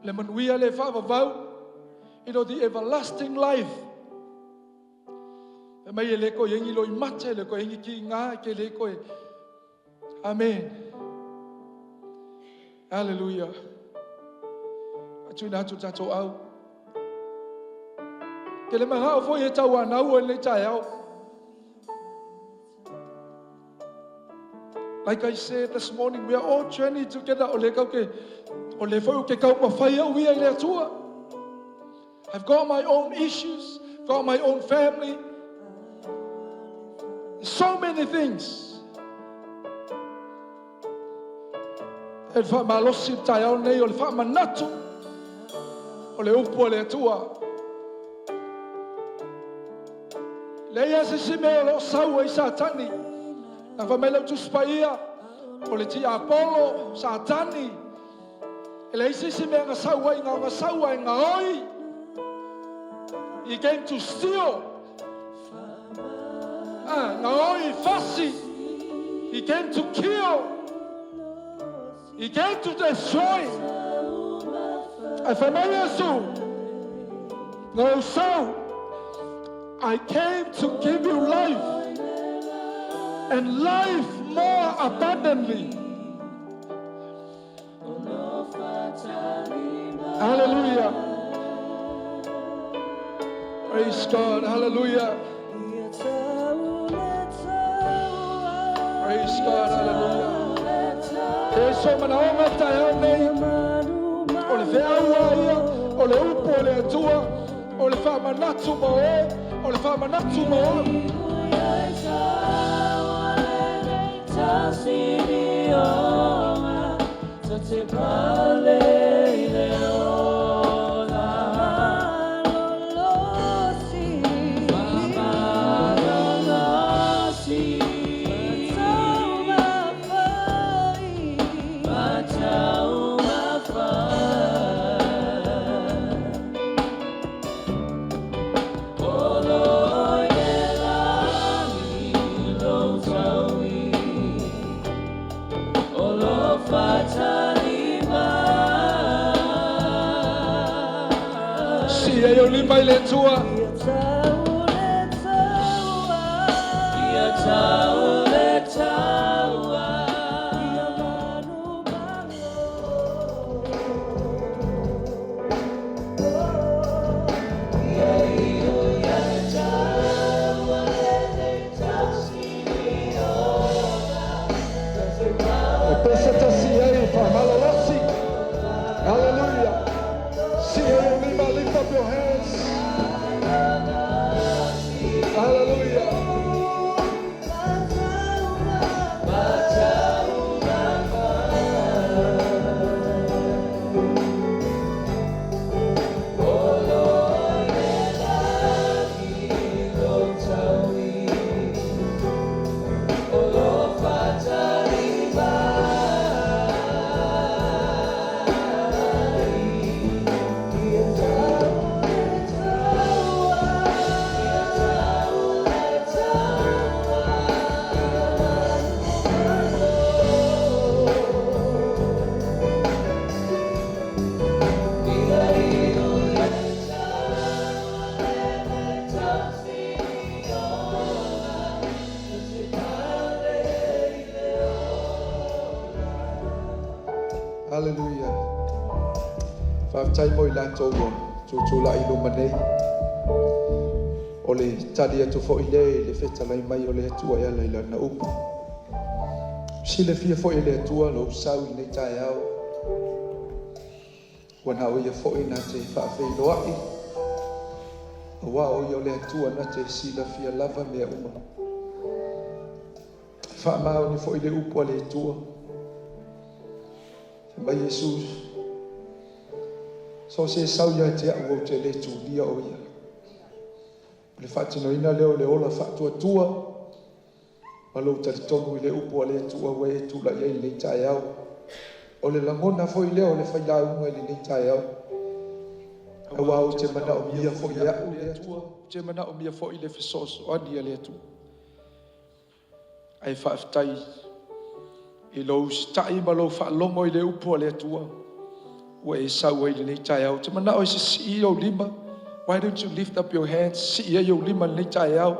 Le manuia le whaavavau. You know, the everlasting life. E mai e le ko yengi lo I mate, le ko yengi ki ngā, ke le ko e. Amen. Hallelujah. Atu ina atu tato au. Ke le maha o fo e tau anau o le tai au. Like I said this morning, we are all journeying together. O le kau ke, o le fo ke kau mawhai au ia I le atua. I've got my own issues, got my own family. So many things. E wha malosi tai au nei, o le wha manatu, o le upu o le atua. Le ia se si mea lo sau e Satani, na wha mele tu spaia, o le ti Apollo, Satani. E le isi si mea ngā sau ai, ngā sau ai, ngā oi. He came to steal. Ngā oi fasi. He came to kill. He came to destroy. I no, so I came to give you life and life more abundantly. Hallelujah. Praise God. Hallelujah. Praise God. Hallelujah. So manaonga tai au nei, o le wheaua ia, o le upo o le atua, o le whamanatu mo o le whamanatu mo o. Eu limpa ele tua. Hallelujah. Whaatai mo I lātou tūtula I luma nei. O le tali atu fo I le whetalai mai o le atua I ala I lana upu. Sile fia fo I le atua lo sau I nei tae au. Wana o ia fo I na te whaafei loai. Wa o ia o le atua na te sila fia lava mea uma. Whaamao ni fo I le upu a le atua. Mai Jesus. So se sau ia te au o te le tūlia o ia. Le whaatino ina leo le ola whaatua tua. Malo tari tonu I le upu a le atua wa e tūla ia I le tae au. O le langona fo I leo le whaila unga I le tae au. Awa o te mana o mia fo I au le atua. Te mana o mia fo I le whesoso ani a le atua. Ai whaaftai. I lo stai ma lo whaalongo I le upu a le atua. Ua e sau ai le nei tae au. Te mana o se si o lima. Why don't you lift up your hands? Si ia o lima le nei tae au.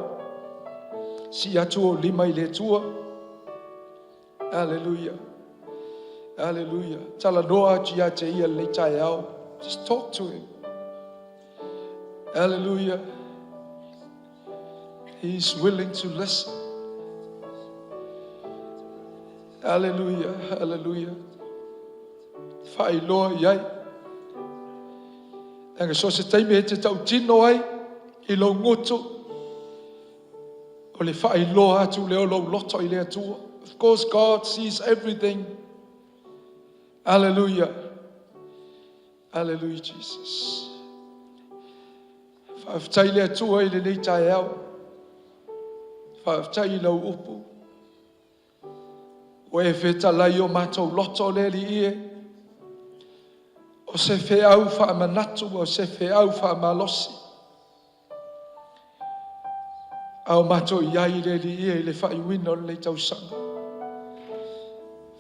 Si atu o lima I le atua. Hallelujah. Hallelujah. Tala noa tia te ia le nei tae au. Just talk to him. Hallelujah. He's willing to listen. Hallelujah, hallelujah. Whai loa iai. Anga so se taime he te tau tino ai, I lo ngoto. O le whai loa atu leo lo loto I le atua. Of course God sees everything. Hallelujah. Hallelujah, Jesus. Whaaftai le atua I le nei tae au. Whaaftai I lau upu. O e whetalai o mātou loto le li ie. O se wheau whaamanatu, o se wheau whaamalosi. Ao mātou iai le li ie le whaiwino le tausanga.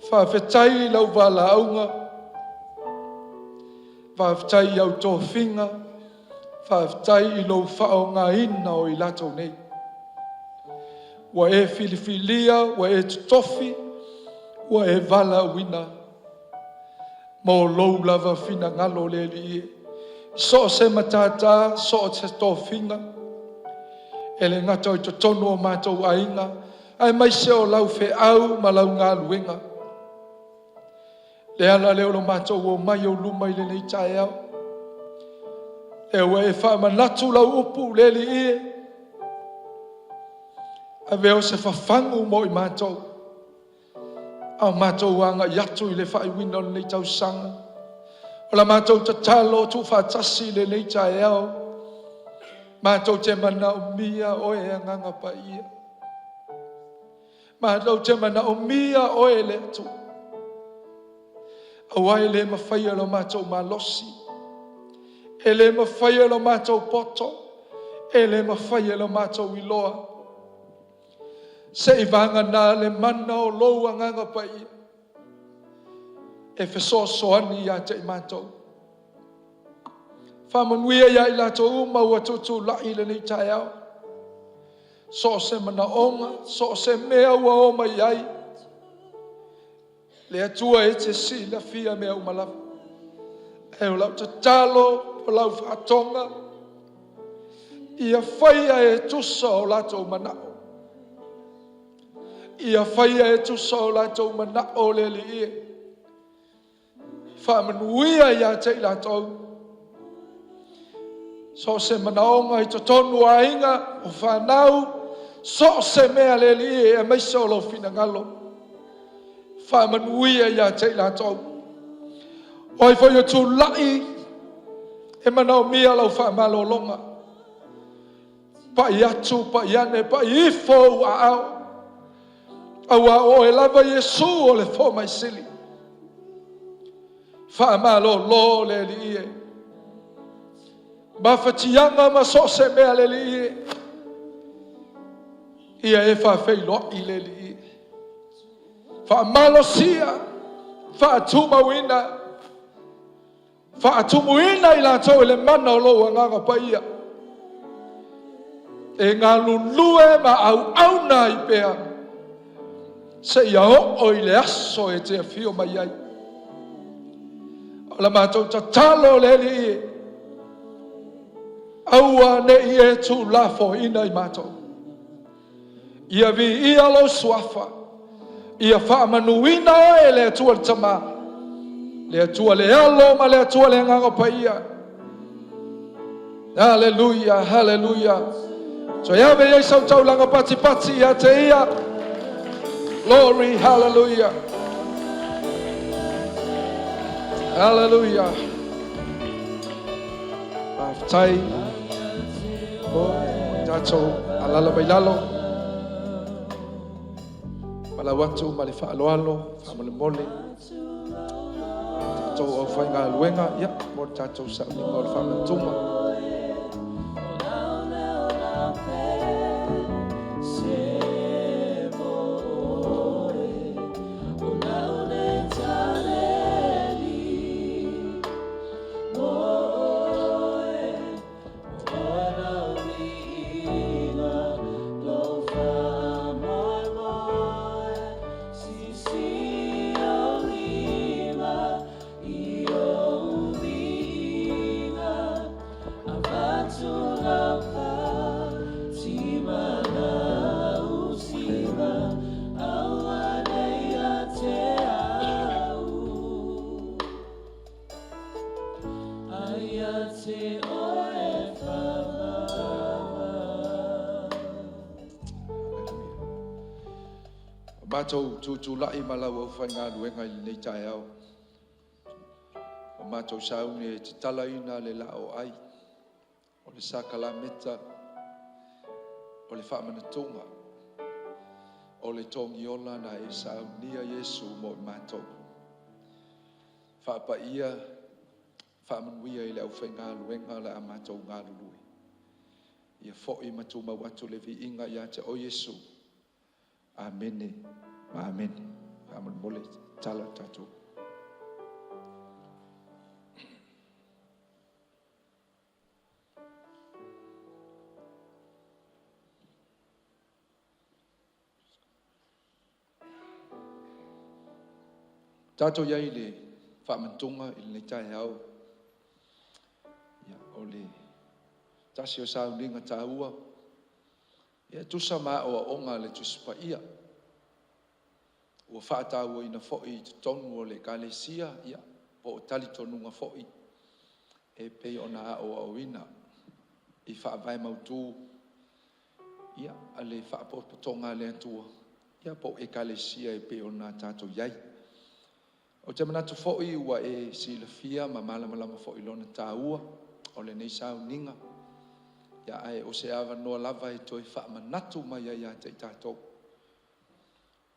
Whaafetai lau wala aunga. Whaafetai au tō whinga. Whaafetai I lau whao ngā ina o I latou nei. Wa e filifilia, wa e tutofi. Wa e vala wina. Mo lou lava fina ngalo le li. So se matata, so se to finga. Ele ngata I to tonu o mātou ainga. Ai mai se o lau fe au ma lau ngā luenga. Le ala leo lo mātou o mai o luma I le nei tae au. E wa e whaamanatu lau upu le li. A veo se whafangu mo I mātou. Au mātou anga yatu I le whaiwina o nei tau sanga. O la mātou ta talo tu whaatasi le nei tae au. Mātou te mana o mia o e anganga pa ia. Mātou te mana o mia o e le atu. Awai le mawhaia lo mātou malosi. E le mawhaia lo mātou poto. E le mawhaia lo mātou iloa. Se I vanga nā le mana o lou anganga pa ia. E whesoso ani ia te I mātou. Whamanuia ia I lātou uma ua tutu lai le nei tae au. So se mana onga, so se mea ua oma iai. Le atua e te si la fia mea umalawa. E o lau te talo, o lau whaatonga. Ia whaia e tusa o lātou manao. Ia whaia e tusa o lātou manao le li ie. Whamanuia ia te I lātou. So se manaonga I to tonu a inga o whanau. So se mea le li ie e meisa o lo fina ngalo. Whamanuia ia te I lātou. Oi whaia tū lai. E manao mia lau whamalo longa. Pa I atu, pa I ane, pa I ifo a au. Aua o e lava Yesu o le fo mai sili. Whaamalo lo le li ie. Mawhatianga ma so se mea le li ie. Ia e whawhei lo I le li ie. Whaamalo sia. Whaatumawina. Whaatumuina I lātou le mana o lo anganga pa ia. E ngā lulue ma au na I pea. Se ia o I le aso e te whio mai ai. O le mātou ta talo le li. Aua ne I e tu lafo ina I mātou. Ia vi ia lo suafa. Ia wha manuina o e le atua le tama. Le atua le alo ma le atua le nganga pa ia. Hallelujah, hallelujah. So ia ve ia sau tau langa pati pati ia te ia. Glory, hallelujah. Hallelujah. Aftai. Tato alala bailalo. Malawatu mali fa'aloalo, famole mole. Tato o fainga luenga, ya, mo tato sa lingo famantuma. Mātou tūtū lai malau au whainga luenga I nei tae au. O mātou saune te talaina le lao ai. O le sakala meta. O le whaamanatunga. O le tongi ola na e saunia Yesu mo I mātou. Whaapa ia, whaamanuia I le au whainga luenga le a mātou ngā lului. Ia fōi matu mawatu le vi inga ia te o Yesu. Amene. Amen. Amen. Boleh tala tato. Tato yai le whamantunga I le tai au. Ya ole tasi o sa uninga taua. Ya tusa ma o onga le tuspa ia. Ua whaatau ina fo'i te tonu o le kalesia, ia, po o tali tonunga fo'i, e pei o na o awina, I whaavai mautu, ia, a le whaapotonga le atua, ia, po e kalesia e pei o na tātou iai. O te manatu fo'i ua e silafia ma malamalama fo'i lona tāua, o le nei sau ninga, ia, ai o se awa noa lava e toi whaamanatu mai ia te tātou.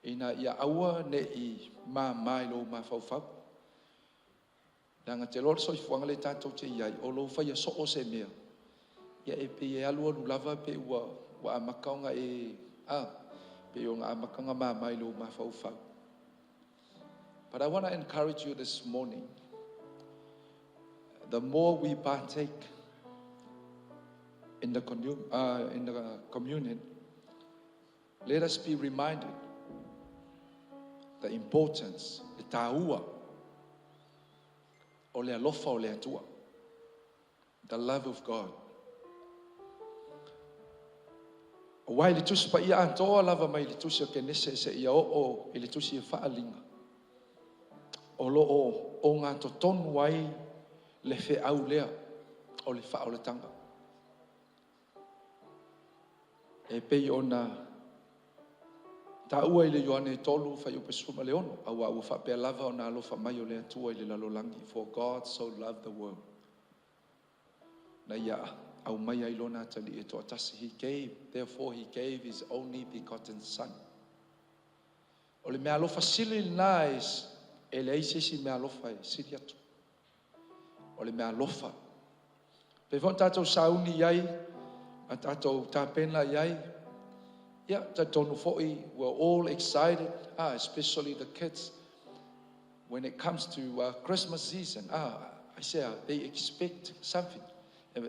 Ina ia aua ne I mai lo ma fau. Nanga te lor soi fuanga le tātou te iai, o lo whaia so o se mea. Ia e pe e alua lulava pe ua amakaonga pe o ngā amakanga mai lo ma fau. But I want to encourage you this morning. The more we partake in the communion, let us be reminded the importance, the taua, o le alofa o le atua, the love of God. O wai le tusi pa ia antoa lava mai le tusi o kenese se ia o I le tusi e whaalinga. O lo o ngā totonu wai le fe au lea o le wha o le tanga. E pei o na ta ua I le Ioane tolu whai upe suma le ono, a ua whapea lava o nā alofa mai o le atua I le lalolangi. For God so loved the world. Na ia, au mai ai lona tali e toa tasi. He gave, therefore He gave His only begotten Son. O le mea alofa sili nā e le aisesi mea alofa e sili atu. O le mea alofa. Pe fon tātou sauni iai, a tātou tāpena iai, yeah, we're all excited, especially the kids. When it comes to Christmas season, I say they expect something.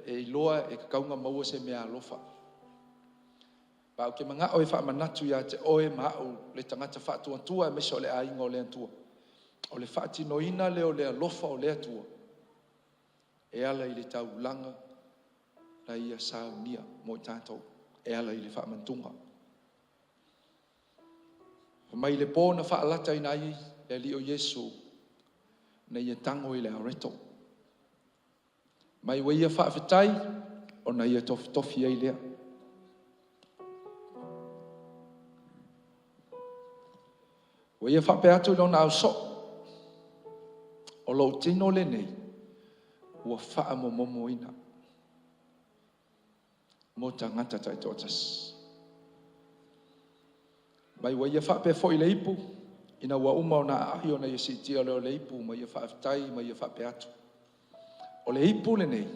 E loa e kaunga maua se mea alofa. Pa o ke mga oe wha manatu ia te oe maa o le tangata wha tua e mese o le ainga o le antua. O le whaatinoina leo le alofa o le atua. E ala i le taulanga la ia saunia mo tātou. E ala i le whaamantunga. Mai le pōna whaalata i nai le li o Yesu na ia tango i le areto. Mai wa ia whaafetai o na ia tofi ai lea. Wa ia whape atu i lona au so. O lo tino le nei. Ua wha mo momo ina. Mo tangata tai totas. Mai wa ia wha pe fo i le ipu. Ina wa uma o na ahi o na ia sitia leo le ipu. Mai ia wha aftai, mai ia wha pe atu. O le ipu le nei.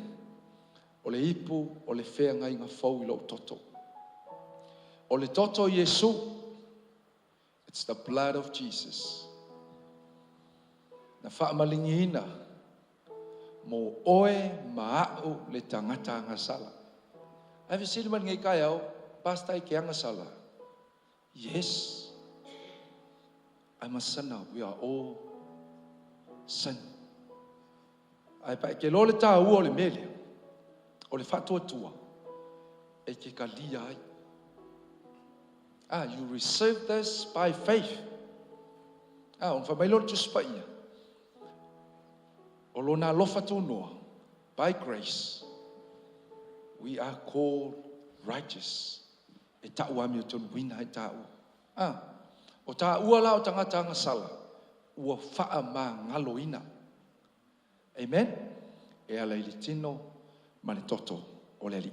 O le ipu o le whea ngai ngā fau i lo toto. O le toto Yesu. It's the blood of Jesus. Na wha malingi ina. Mo oe maau le tangata ngasala. I've seen man ngai kai au, pasta I ke ngasala. Yes. I'm a sinner. We are all sin. Ai pa ke lo le ta o le mele. O le fatua tua. E ke kalia ai. You receive this by faith. On fa mailo tu spaia. O lona lofa tu noa. By grace. We are called righteous. E ta'u ami o tonu wina e ta'u. O ta'u la o tangata ngasala. Ua fa'a ma ngalo ina. Amen. E ala ili tino ma le toto o le li.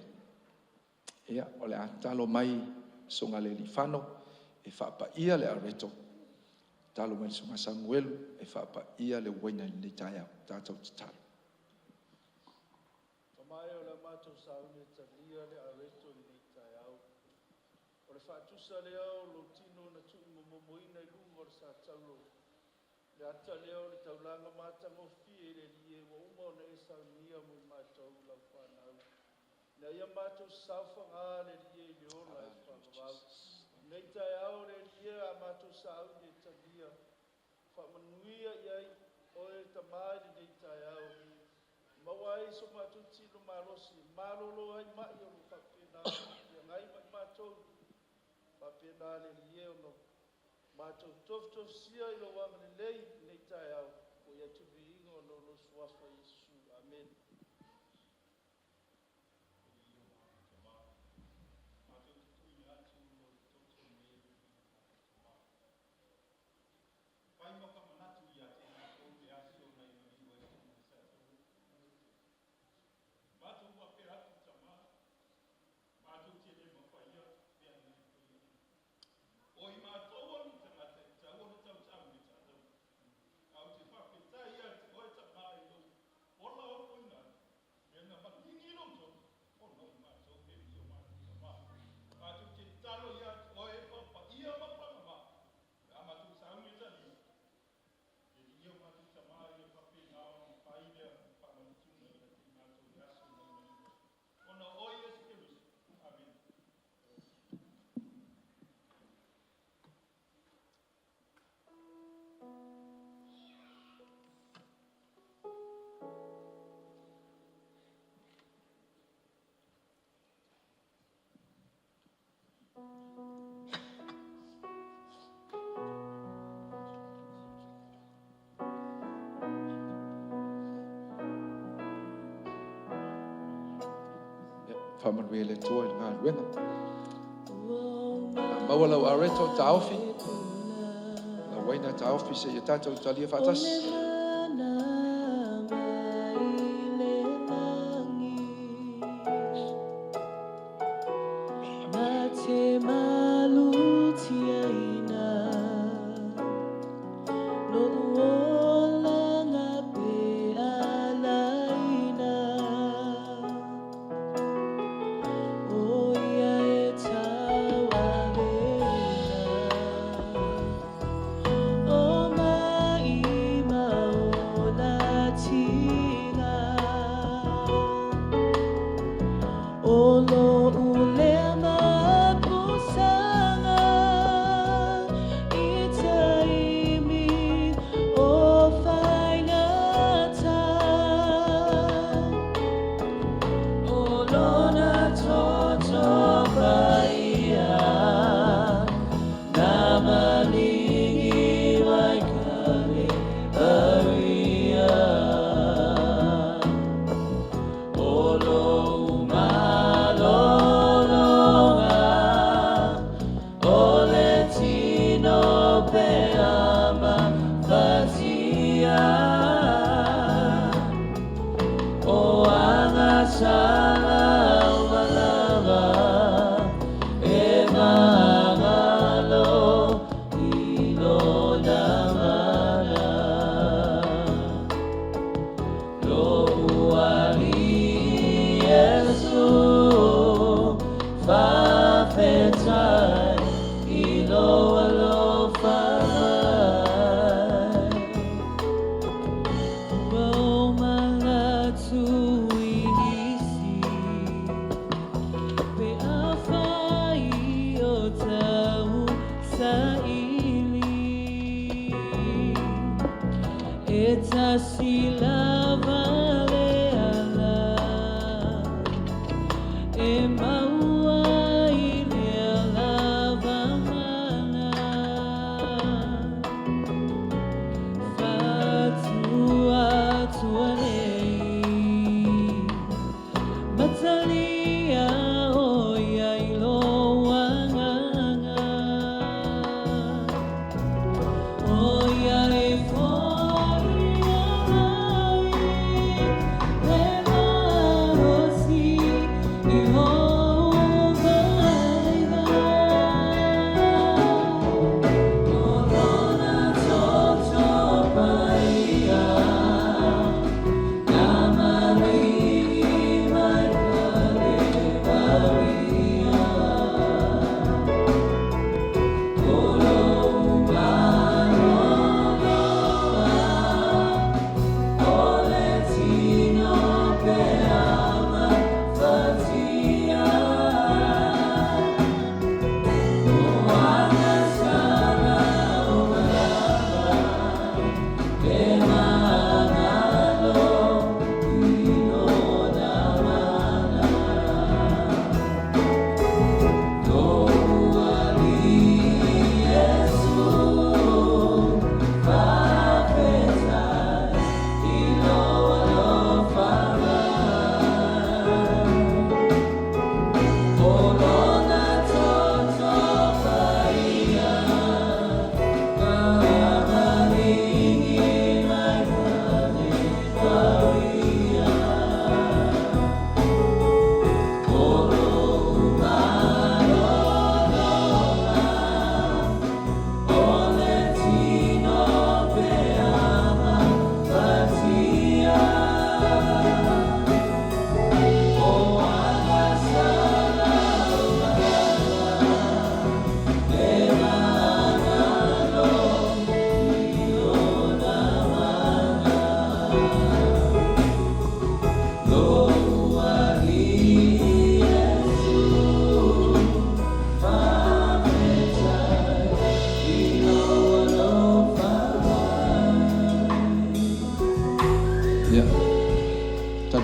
Ea o le atalo mai songa le li fano. E fa'a ia le areto. Talo mai songa Samuelu. E fa'a ia le waina ni taya. Tātou te talo. Sa leo lo tino na tu mo moina i lungo sa taulo. Le ata leo le taulanga mata mo fie le lie wa uma na esa nia mo matou la whanau. Na ia matou saufa ngā le lie le ola e whanau. Nei tai au le lie a matou sau le talia. Whamanuia iai o e tamai le nei tai au. Mawai so matou tino malosi. Malolo ai mai o lo whapena. Ia ngai mai matou. Papena le lie no matou tof sia I lo wanga le lei nei tai au o ia tu vingo no lo swafa Yesu amen. Whamanui le tua I ngā ruenga. Maua lau areto taofi. La waina taofi se ia tātou talia whatas. Oh, my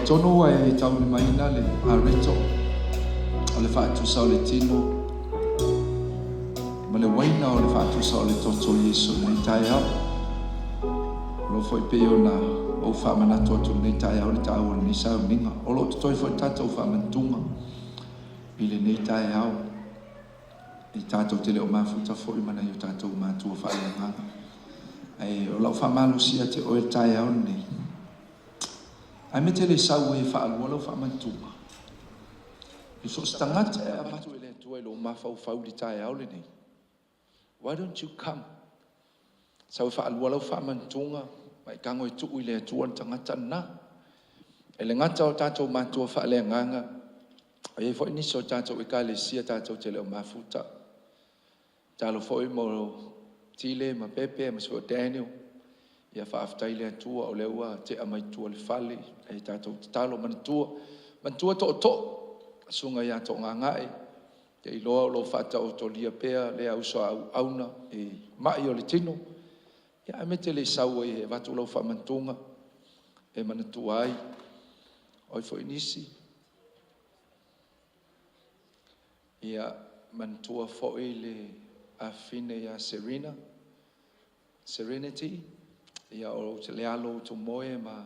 Tono ai tau le maina le arito o le whaatu sao le tino ma le waina o le whaatu sao le toto Yesu nei tai au lo foi peo na o whamana toto nei tai au le tau o ni sao ninga o lo toi foi tatou whamantunga i le nei tai au i tatou te leo mafuta foi mana i o tatou mātua whaelanganga ai o lau whamalu sia te o e tai au nei ai me te le sau e whaalua lau whamantunga. I so stangata e apatu e le tua e lo mawhau li tae au le nei. Why don't you come? Sau e whaalua lau whamantunga, mai kango e tuu i le tua tangata na. E le ngata o tātou mātua whaale nganga, e fo iniso tātou e ka le sia tātou te leo mafuta. Tālo fo i mo tile, ma pepe, ma sio Daniel, ia whaaftai le atua o leua te amaitua le whale, e tātou te talo mantua to to, sunga ia to ngangae, te iloa o lo whata o to lia pea, le auso au auna, e mai o le tino, ia e mete le sau e watu lau whamantunga, e manatua ai, oi fo inisi, ia mantua fo i le afine ia Serenity, ia o te lealo to moe ma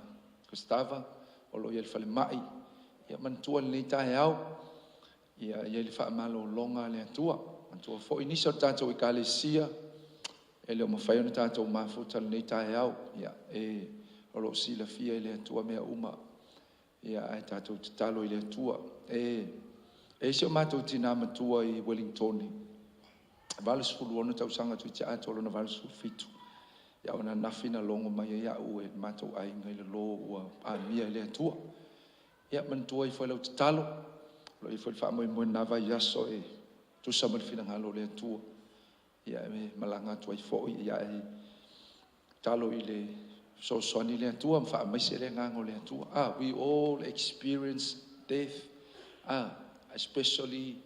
Gustava, o lo ia le whale mai, ia mantua le tae au, ia le wha amalo longa le atua, mantua fo inisa o tātou i ka le sia, e leo mawhai ona tātou mafuta le tae au, ia o lo si la fia i le atua mea uma, ia ai tātou te talo i le atua, se o mātou tina matua i Wellington, vale sulu ona tau sanga tu i te atolo na vale sulu fitu, ia ona nafina longo mai ia ue matou ai ngai le lo ua a mia le atua ia mantua i foi lau te talo lo i foi fa mo nava yaso e tu sa mo fina ngalo le atua ia me malanga tu ai foi ia e talo i le so soni le atua fa mai se le ngango le atua we all experience death especially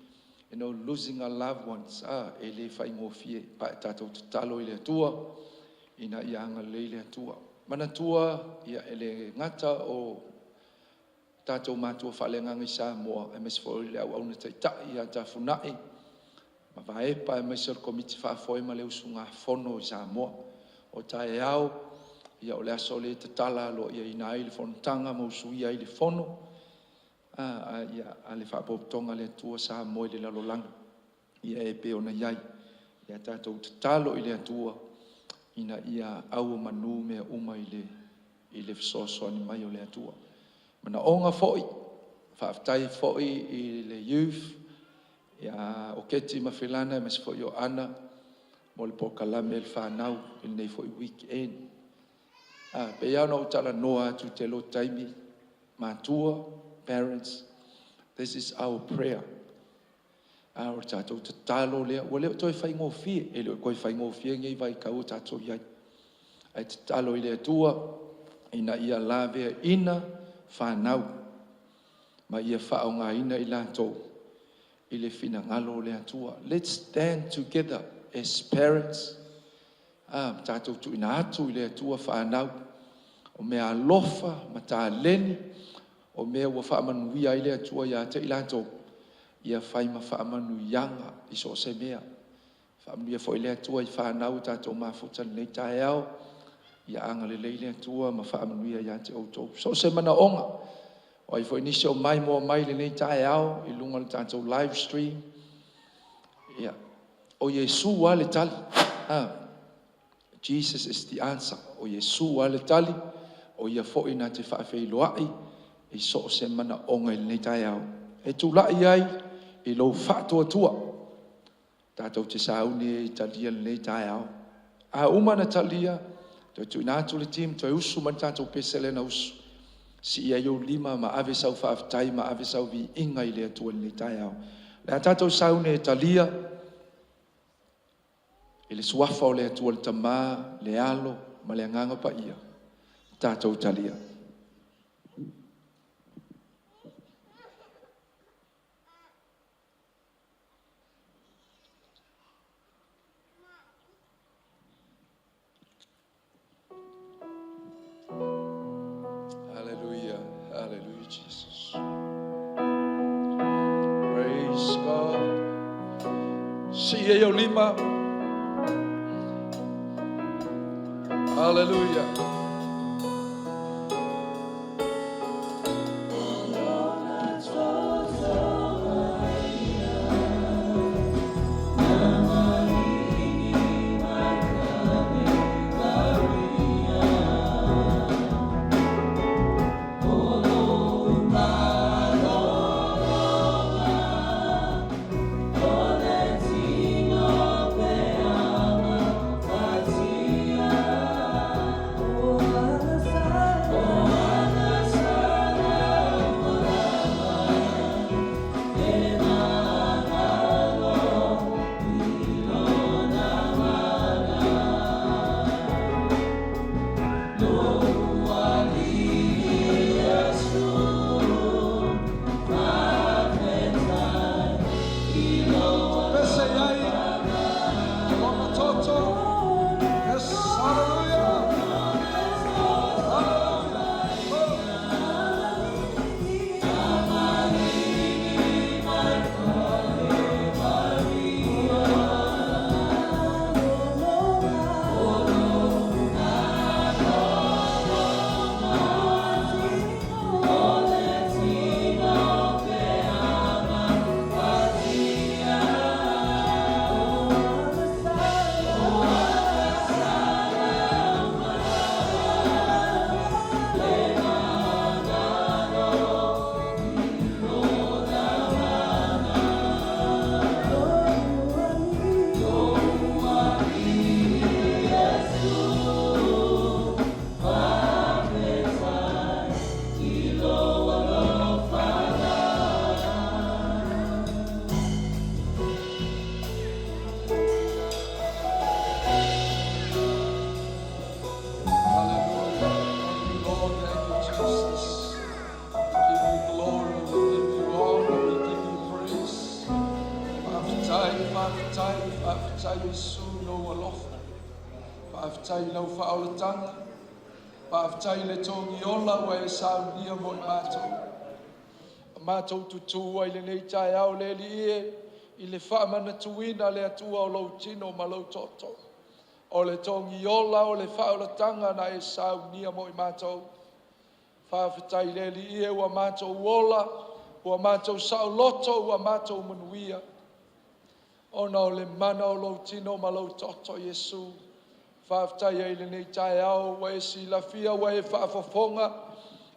losing our loved ones e le fa ingofie pa tatou te talo i le atua ina ianga leile atua. Manatua ia ele ngata o tātou mātua whalengang i Samoa, e mesi fo le au na taitai a ta funai. Ma vaepa e mesi o komiti whaafoe ma le usunga fono i Samoa. O tae au, ia o le aso le tatala lo ia ina ai le fontanga ma usu ia i le fono. Ia a le whaapotonga le atua Samoa i le lalolang. Ia e pe ona iai. Ia tātou tatalo i le atua. Ina ia au manu mea uma i le fisoasoani mai o le atua. Mana onga foi, whaaftai foi i le youth, ia o keti mawhilana, mas foi o ana, mo le pokalame el whanau, il nei foi weekend. Pe iau na utala noa atu te lo taimi, mātua, parents, this is our prayer. O tātou te talo lea, ua leo toi whai ngofie, e leo koi whai ngofie ngei vai kau tātou iai. Ai te talo i lea tua, ina ia lawea ina, whanau, ma ia whaonga ina i lātou, i le whina ngalo le atua. Let's stand together as parents. Tātou tu ina atu i le atua whanau, o mea alofa, ma tā leni, o mea ua whaamanuia i le atua ia te i lātou, ia whaima whaamanu ianga i so se mea. Whaamanuia fo i le atua i whanau tātou mafutan nei tae au, ia anga le leile atua ma whaamanuia ia te outou. So se mana onga, o i fo inisi o mai mua mai le nei tae au, i lunga le tātou live stream. Ia, o Yesu wa le tali. Jesus is the answer. O Yesu wa le tali, o ia fo ina te whaafei loai, i so se mana onga le nei tae au. E tu lai ai, i lo whaatua tua. Tātou te sauni i talia le nei tae au. Umana talia, toi tu inatu le tim, toi usu man tātou pesele na usu. Si ia iau lima ma ave sau whaaftai, ma ave sau vi inga i le atua ni tai au. Le tātou saune e talia, i le suafa o le atua le tamā, le alo, ma le anganga pa ia. Tātou talia. Hallelujah, Jesus. Praise God. See you, Lima. Hallelujah. Whaafetai lau whaolatanga, Whaafitai le tongi ola wa e saunia mo i mātou. Mātou tutua i le nei tai au le li i le whaamana tuina le atua o lau tino ma lau toto. O le tongi ola o le whaolatanga na e saunia mo i mātou. Whaafitai le li ua mātou ola, ua mātou sauloto, ua mātou manuia. Ona o le mana o lau tino ma lau toto Yesu. Whaafitai e le nei tai au, wa e silafia, wa e whaafafonga,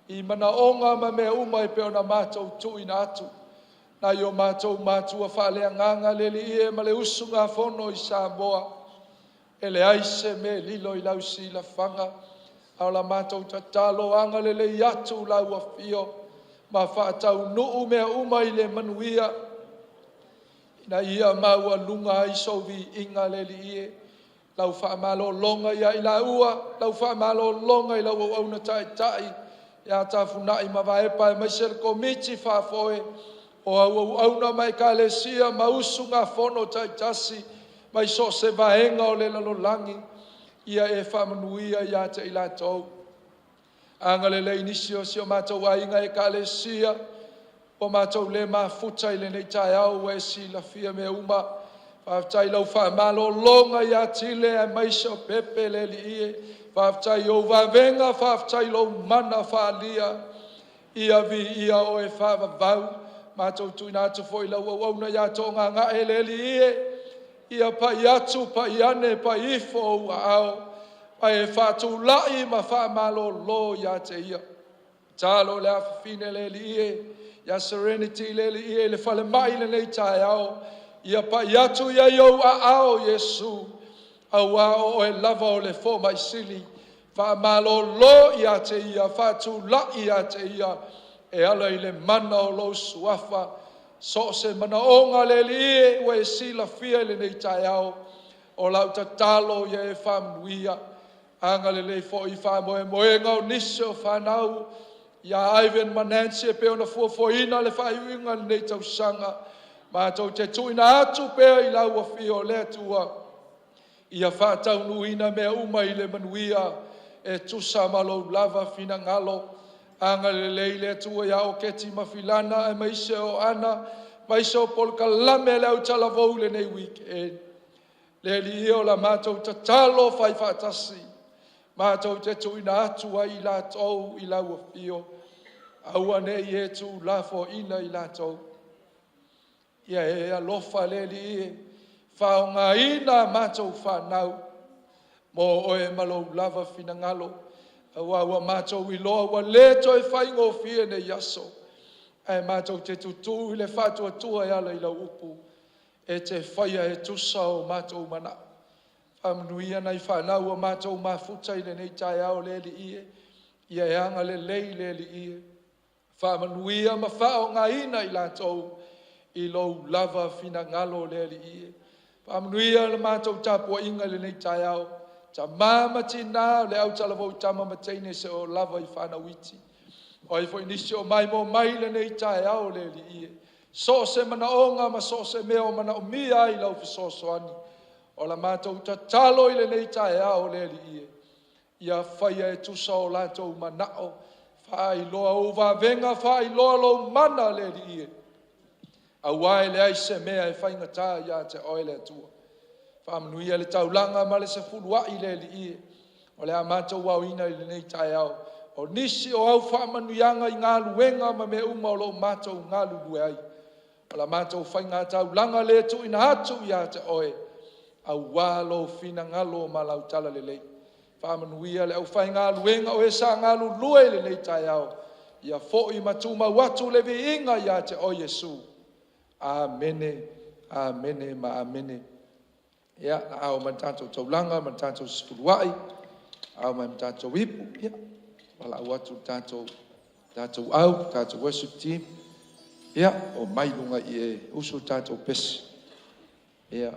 I mana onga ma mea uma e peo na mātou tui na atu. Na yo mātou mātua whaalea nganga le li ma le usunga fono I Samoa. E le aise me lilo I lau si la whanga. Au la mātou tatalo anga le le atu lau a fio. Ma whaatau nuu mea uma I le manuia. Ina ia maua lunga I sovi inga le li Lau whaamalo longa ia I la ua. Lau whaamalo longa I lau au na tai tai. Ia tafunai ma vaepa e maisel komiti whaafoe. O au na mai ka le sia mausunga fono taitasi. Mai so se vaenga o le lalolangi. Ia e whamanuia ia te ila tau. Anga le le inisio si o mātou ainga e ka le sia. O mātou le mafuta I le nei tai au e si la fia me uma. Whaafitai lau whaamalo longa ia tile e maisel pepe le li ie. Whaafitai o wavenga, whaafitai lo mana whaalia. Ia vi ia o e whaavavau. Mātou tuina atu fo I lau au na ia tonga ngā e leli ie. Ia pa I atu, pa I ane, pa ifo o ao. Pa e whātou lai ma whaamalo lo ia te ia. Tālo le awhawhine leli ie. Ia serenity leli ie, le whale mai le nei tai ao. Ia pa I atu ia iau a ao Yesu. Aua o e lava o le fo mai sili. Whaamalo lo ia te ia, whātu la ia te ia. E ala I le mana o lo suafa. So se mana onga le li e, ua e sila fia le nei tai au. O lau ta talo ia e whamuia. Anga le le fo I whamoe moe ngau nise o whanau. Ia Ivan Manansi e peo na fuafoina le whaiuinga le nei tau sanga. Mātou te tuina atu peo I lau a fio le atua. Ia whātau nuina mea uma I le manuia e tusa malo lava fina ngalo. Anga le leile atua ia o keti mawhilana e maise o ana. Maise o polka lame le au talavou le nei weekend. Le li o la mātou tatalo whai whātasi. Mātou te tuina atua I la tau I lau a fio. Aua ne I e tu lafo ina I la tau. Ia e alofa le li e. Whaonga ina mātou whanau. Mo oe malo lava fina ngalo. Awa mātou I loa wa leto e whaingo fie ne yaso. E mātou te tutu I le whātua tua e ala I la upu. E te whaia e tusa o mātou mana. Whamnuia nei whanau o mātou mafuta I le nei tai au le li ie. Ia e anga le lei le li ie. Whamanuia ma whaonga ina I la tau. I lo lava fina ngalo le li ie. Pamanuia le mātou tāpua inga le nei tai au. Ta māma tina le au talavou tama mateine se o lava I whanawiti. O I fo inisi o mai mo mai le nei tai au le li ie. So se mana onga ma so se mea o mana o mia I lau fisosoani. O la mātou ta talo I le nei tai au le li ie. Ia whaia e tusa o lātou manao. Whai loa o wavenga, whai loa lo mana le li ie. A wai le aise mea e whainga tā ia te oele atua. Whamanuia le taulanga ma le se fulua I le li ie. O le a mātou wau ina I le nei tai au. O nisi o au whamanuianga I ngā luenga ma me uma o lo mātou ngā lulu ai. O la mātou whainga taulanga le tu ina hatu ia te oe. A walo fina ngalo ma lau tala le lei. Whamanuia le au whainga luenga o e sa ngā lulu le nei tai au. Ia fo I matuma watu le vi inga ia te o Yesu. Amene, amene, ma amene. Ia, au man tātou taulanga, man tātou sifuluai, au man tātou ipu, ia. Wala au atu tātou au, tātou worship team. Ia, o mai lunga I e usu tātou pesi. Ia.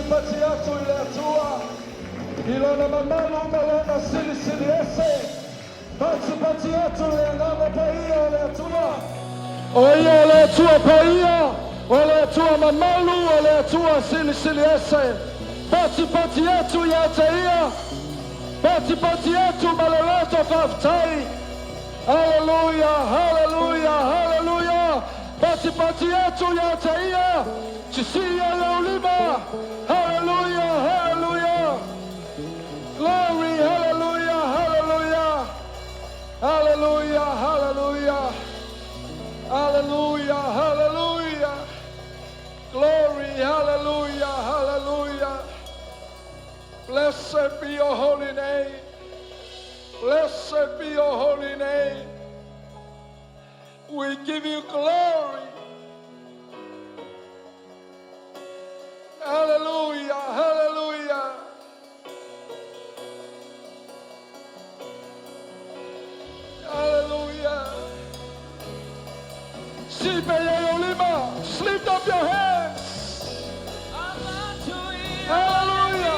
pati atu I le atua. I lona mamalu ma lona sili sili ese. Pati atu le angama paia o le atua. O ia o le atua paia. O le atua mamalu o le atua sili sili ese. Pati atu ia te ia. Pati atu ma le leto whaftai. Hallelujah, hallelujah, hallelujah. Pati atu ia te ia. Chisia laulima. Hallelujah, hallelujah. Glory, hallelujah, hallelujah. Hallelujah, hallelujah. Hallelujah, hallelujah. Glory, hallelujah, hallelujah. Blessed be your holy name. Blessed be your holy name. We give you glory. Hallelujah, hallelujah. Hallelujah. Lift up your hands. Hallelujah.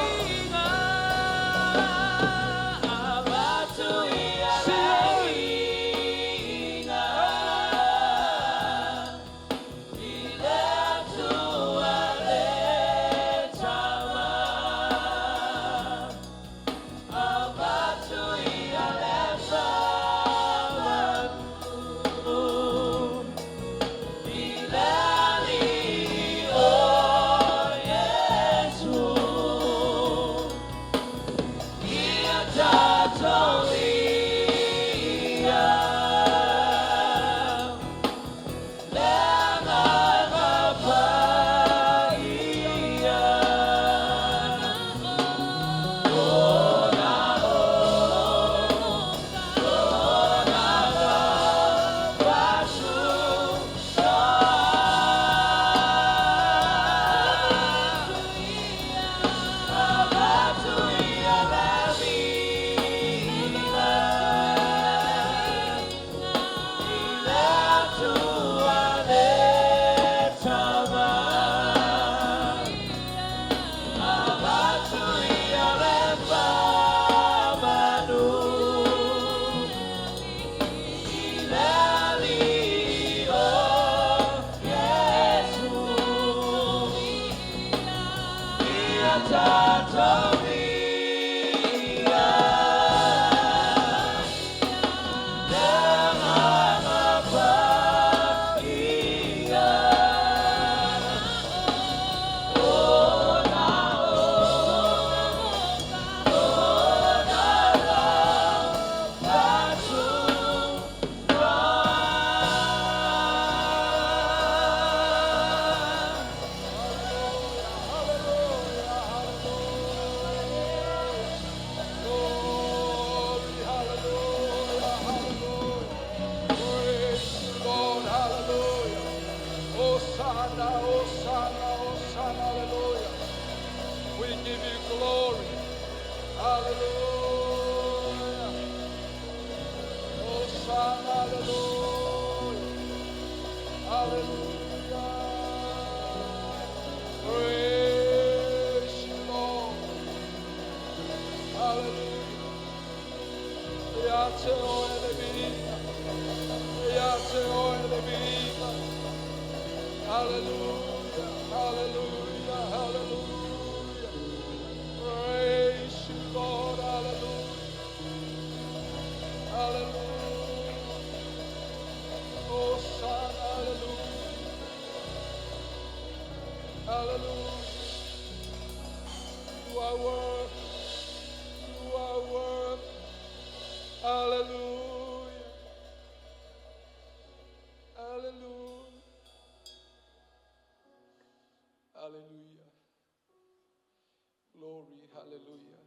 Hallelujah. Glory, hallelujah.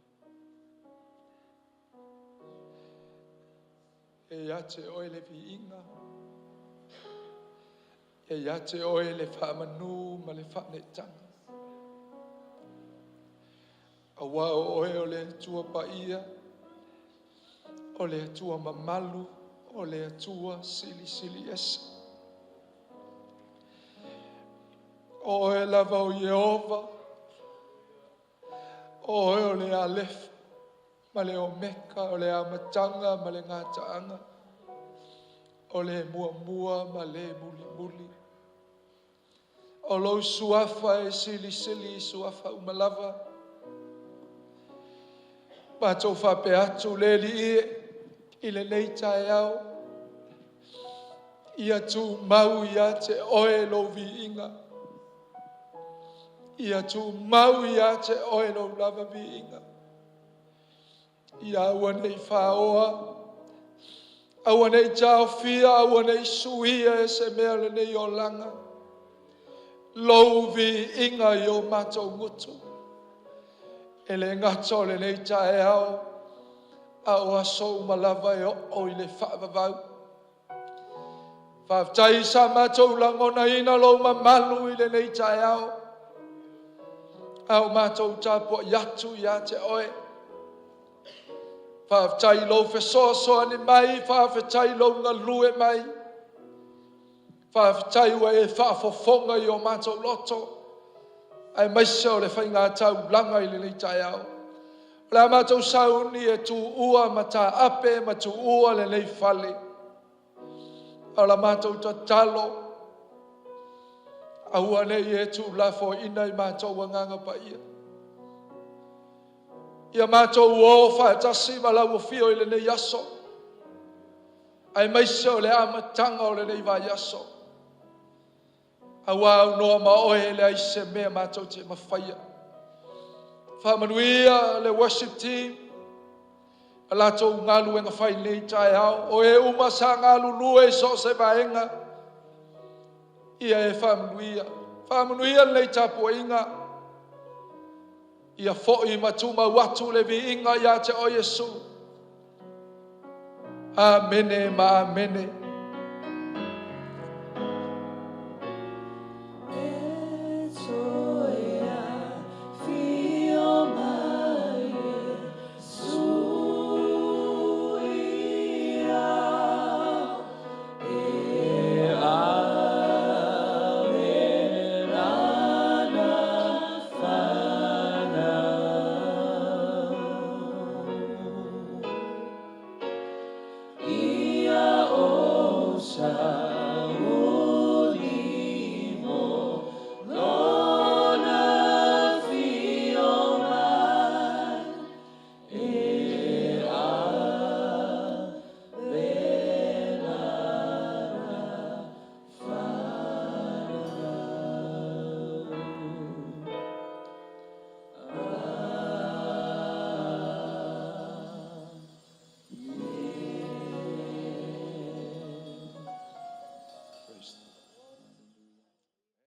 E ate oe le viinga. E ate oe le whamanu ma le whanetanga. A wao oe o le atua paia, o le atua mamalu, o le atua sili sili esa. O e lava o Jehova, O e o le a lefa, ma le o meka, o le a matanga, ma le ngā taanga. O le mua mua, ma le muli muli. O lo suafa e sili sili, suafa umalava. Ma tau whape atu le li i le nei tae au. Ia tu mau ia te oe lo vi inga. Ia tu mau ia te oe lo lava vi inga. Ia aua nei whaoa. Aua nei tau fia, aua nei suia e se mea le nei o langa. Lo vi inga i o matou ngutu. E le ngato le nei tae au. Au aso malava e o i le whaavavau. Whaaftai sa matou langona ina lo mamalu i le nei tae au. Au matou tapo yatu ia te oe. Whaaftai lo fesoa soa ni mai, whaaftai lo ngalue mai. Whaaftai wa e whaafofonga i o matou loto. Ai maisa o le whainga tau langa i le nei tae au. La matou sauni e tu ua ma ta ape ma tu ua le nei fale. A la matou ta talo. A ua nei e tu la fo ina i matou wanganga pa ia. Ia matou o whaatasi ma la wafio i le nei aso. Ai maisa o le amatanga o le nei vai aso. A wau noa ma oe le aise mea matou te mawhaia. Whamanuia le worship team. A lato ngalu e nga whai nei tae au. O e uma sa ngalu lue so se vaenga. Ia e whamanuia. Whamanuia nei tapu inga. Ia fo'i matuma watu le vi inga ia te o Yesu. Amene ma amene.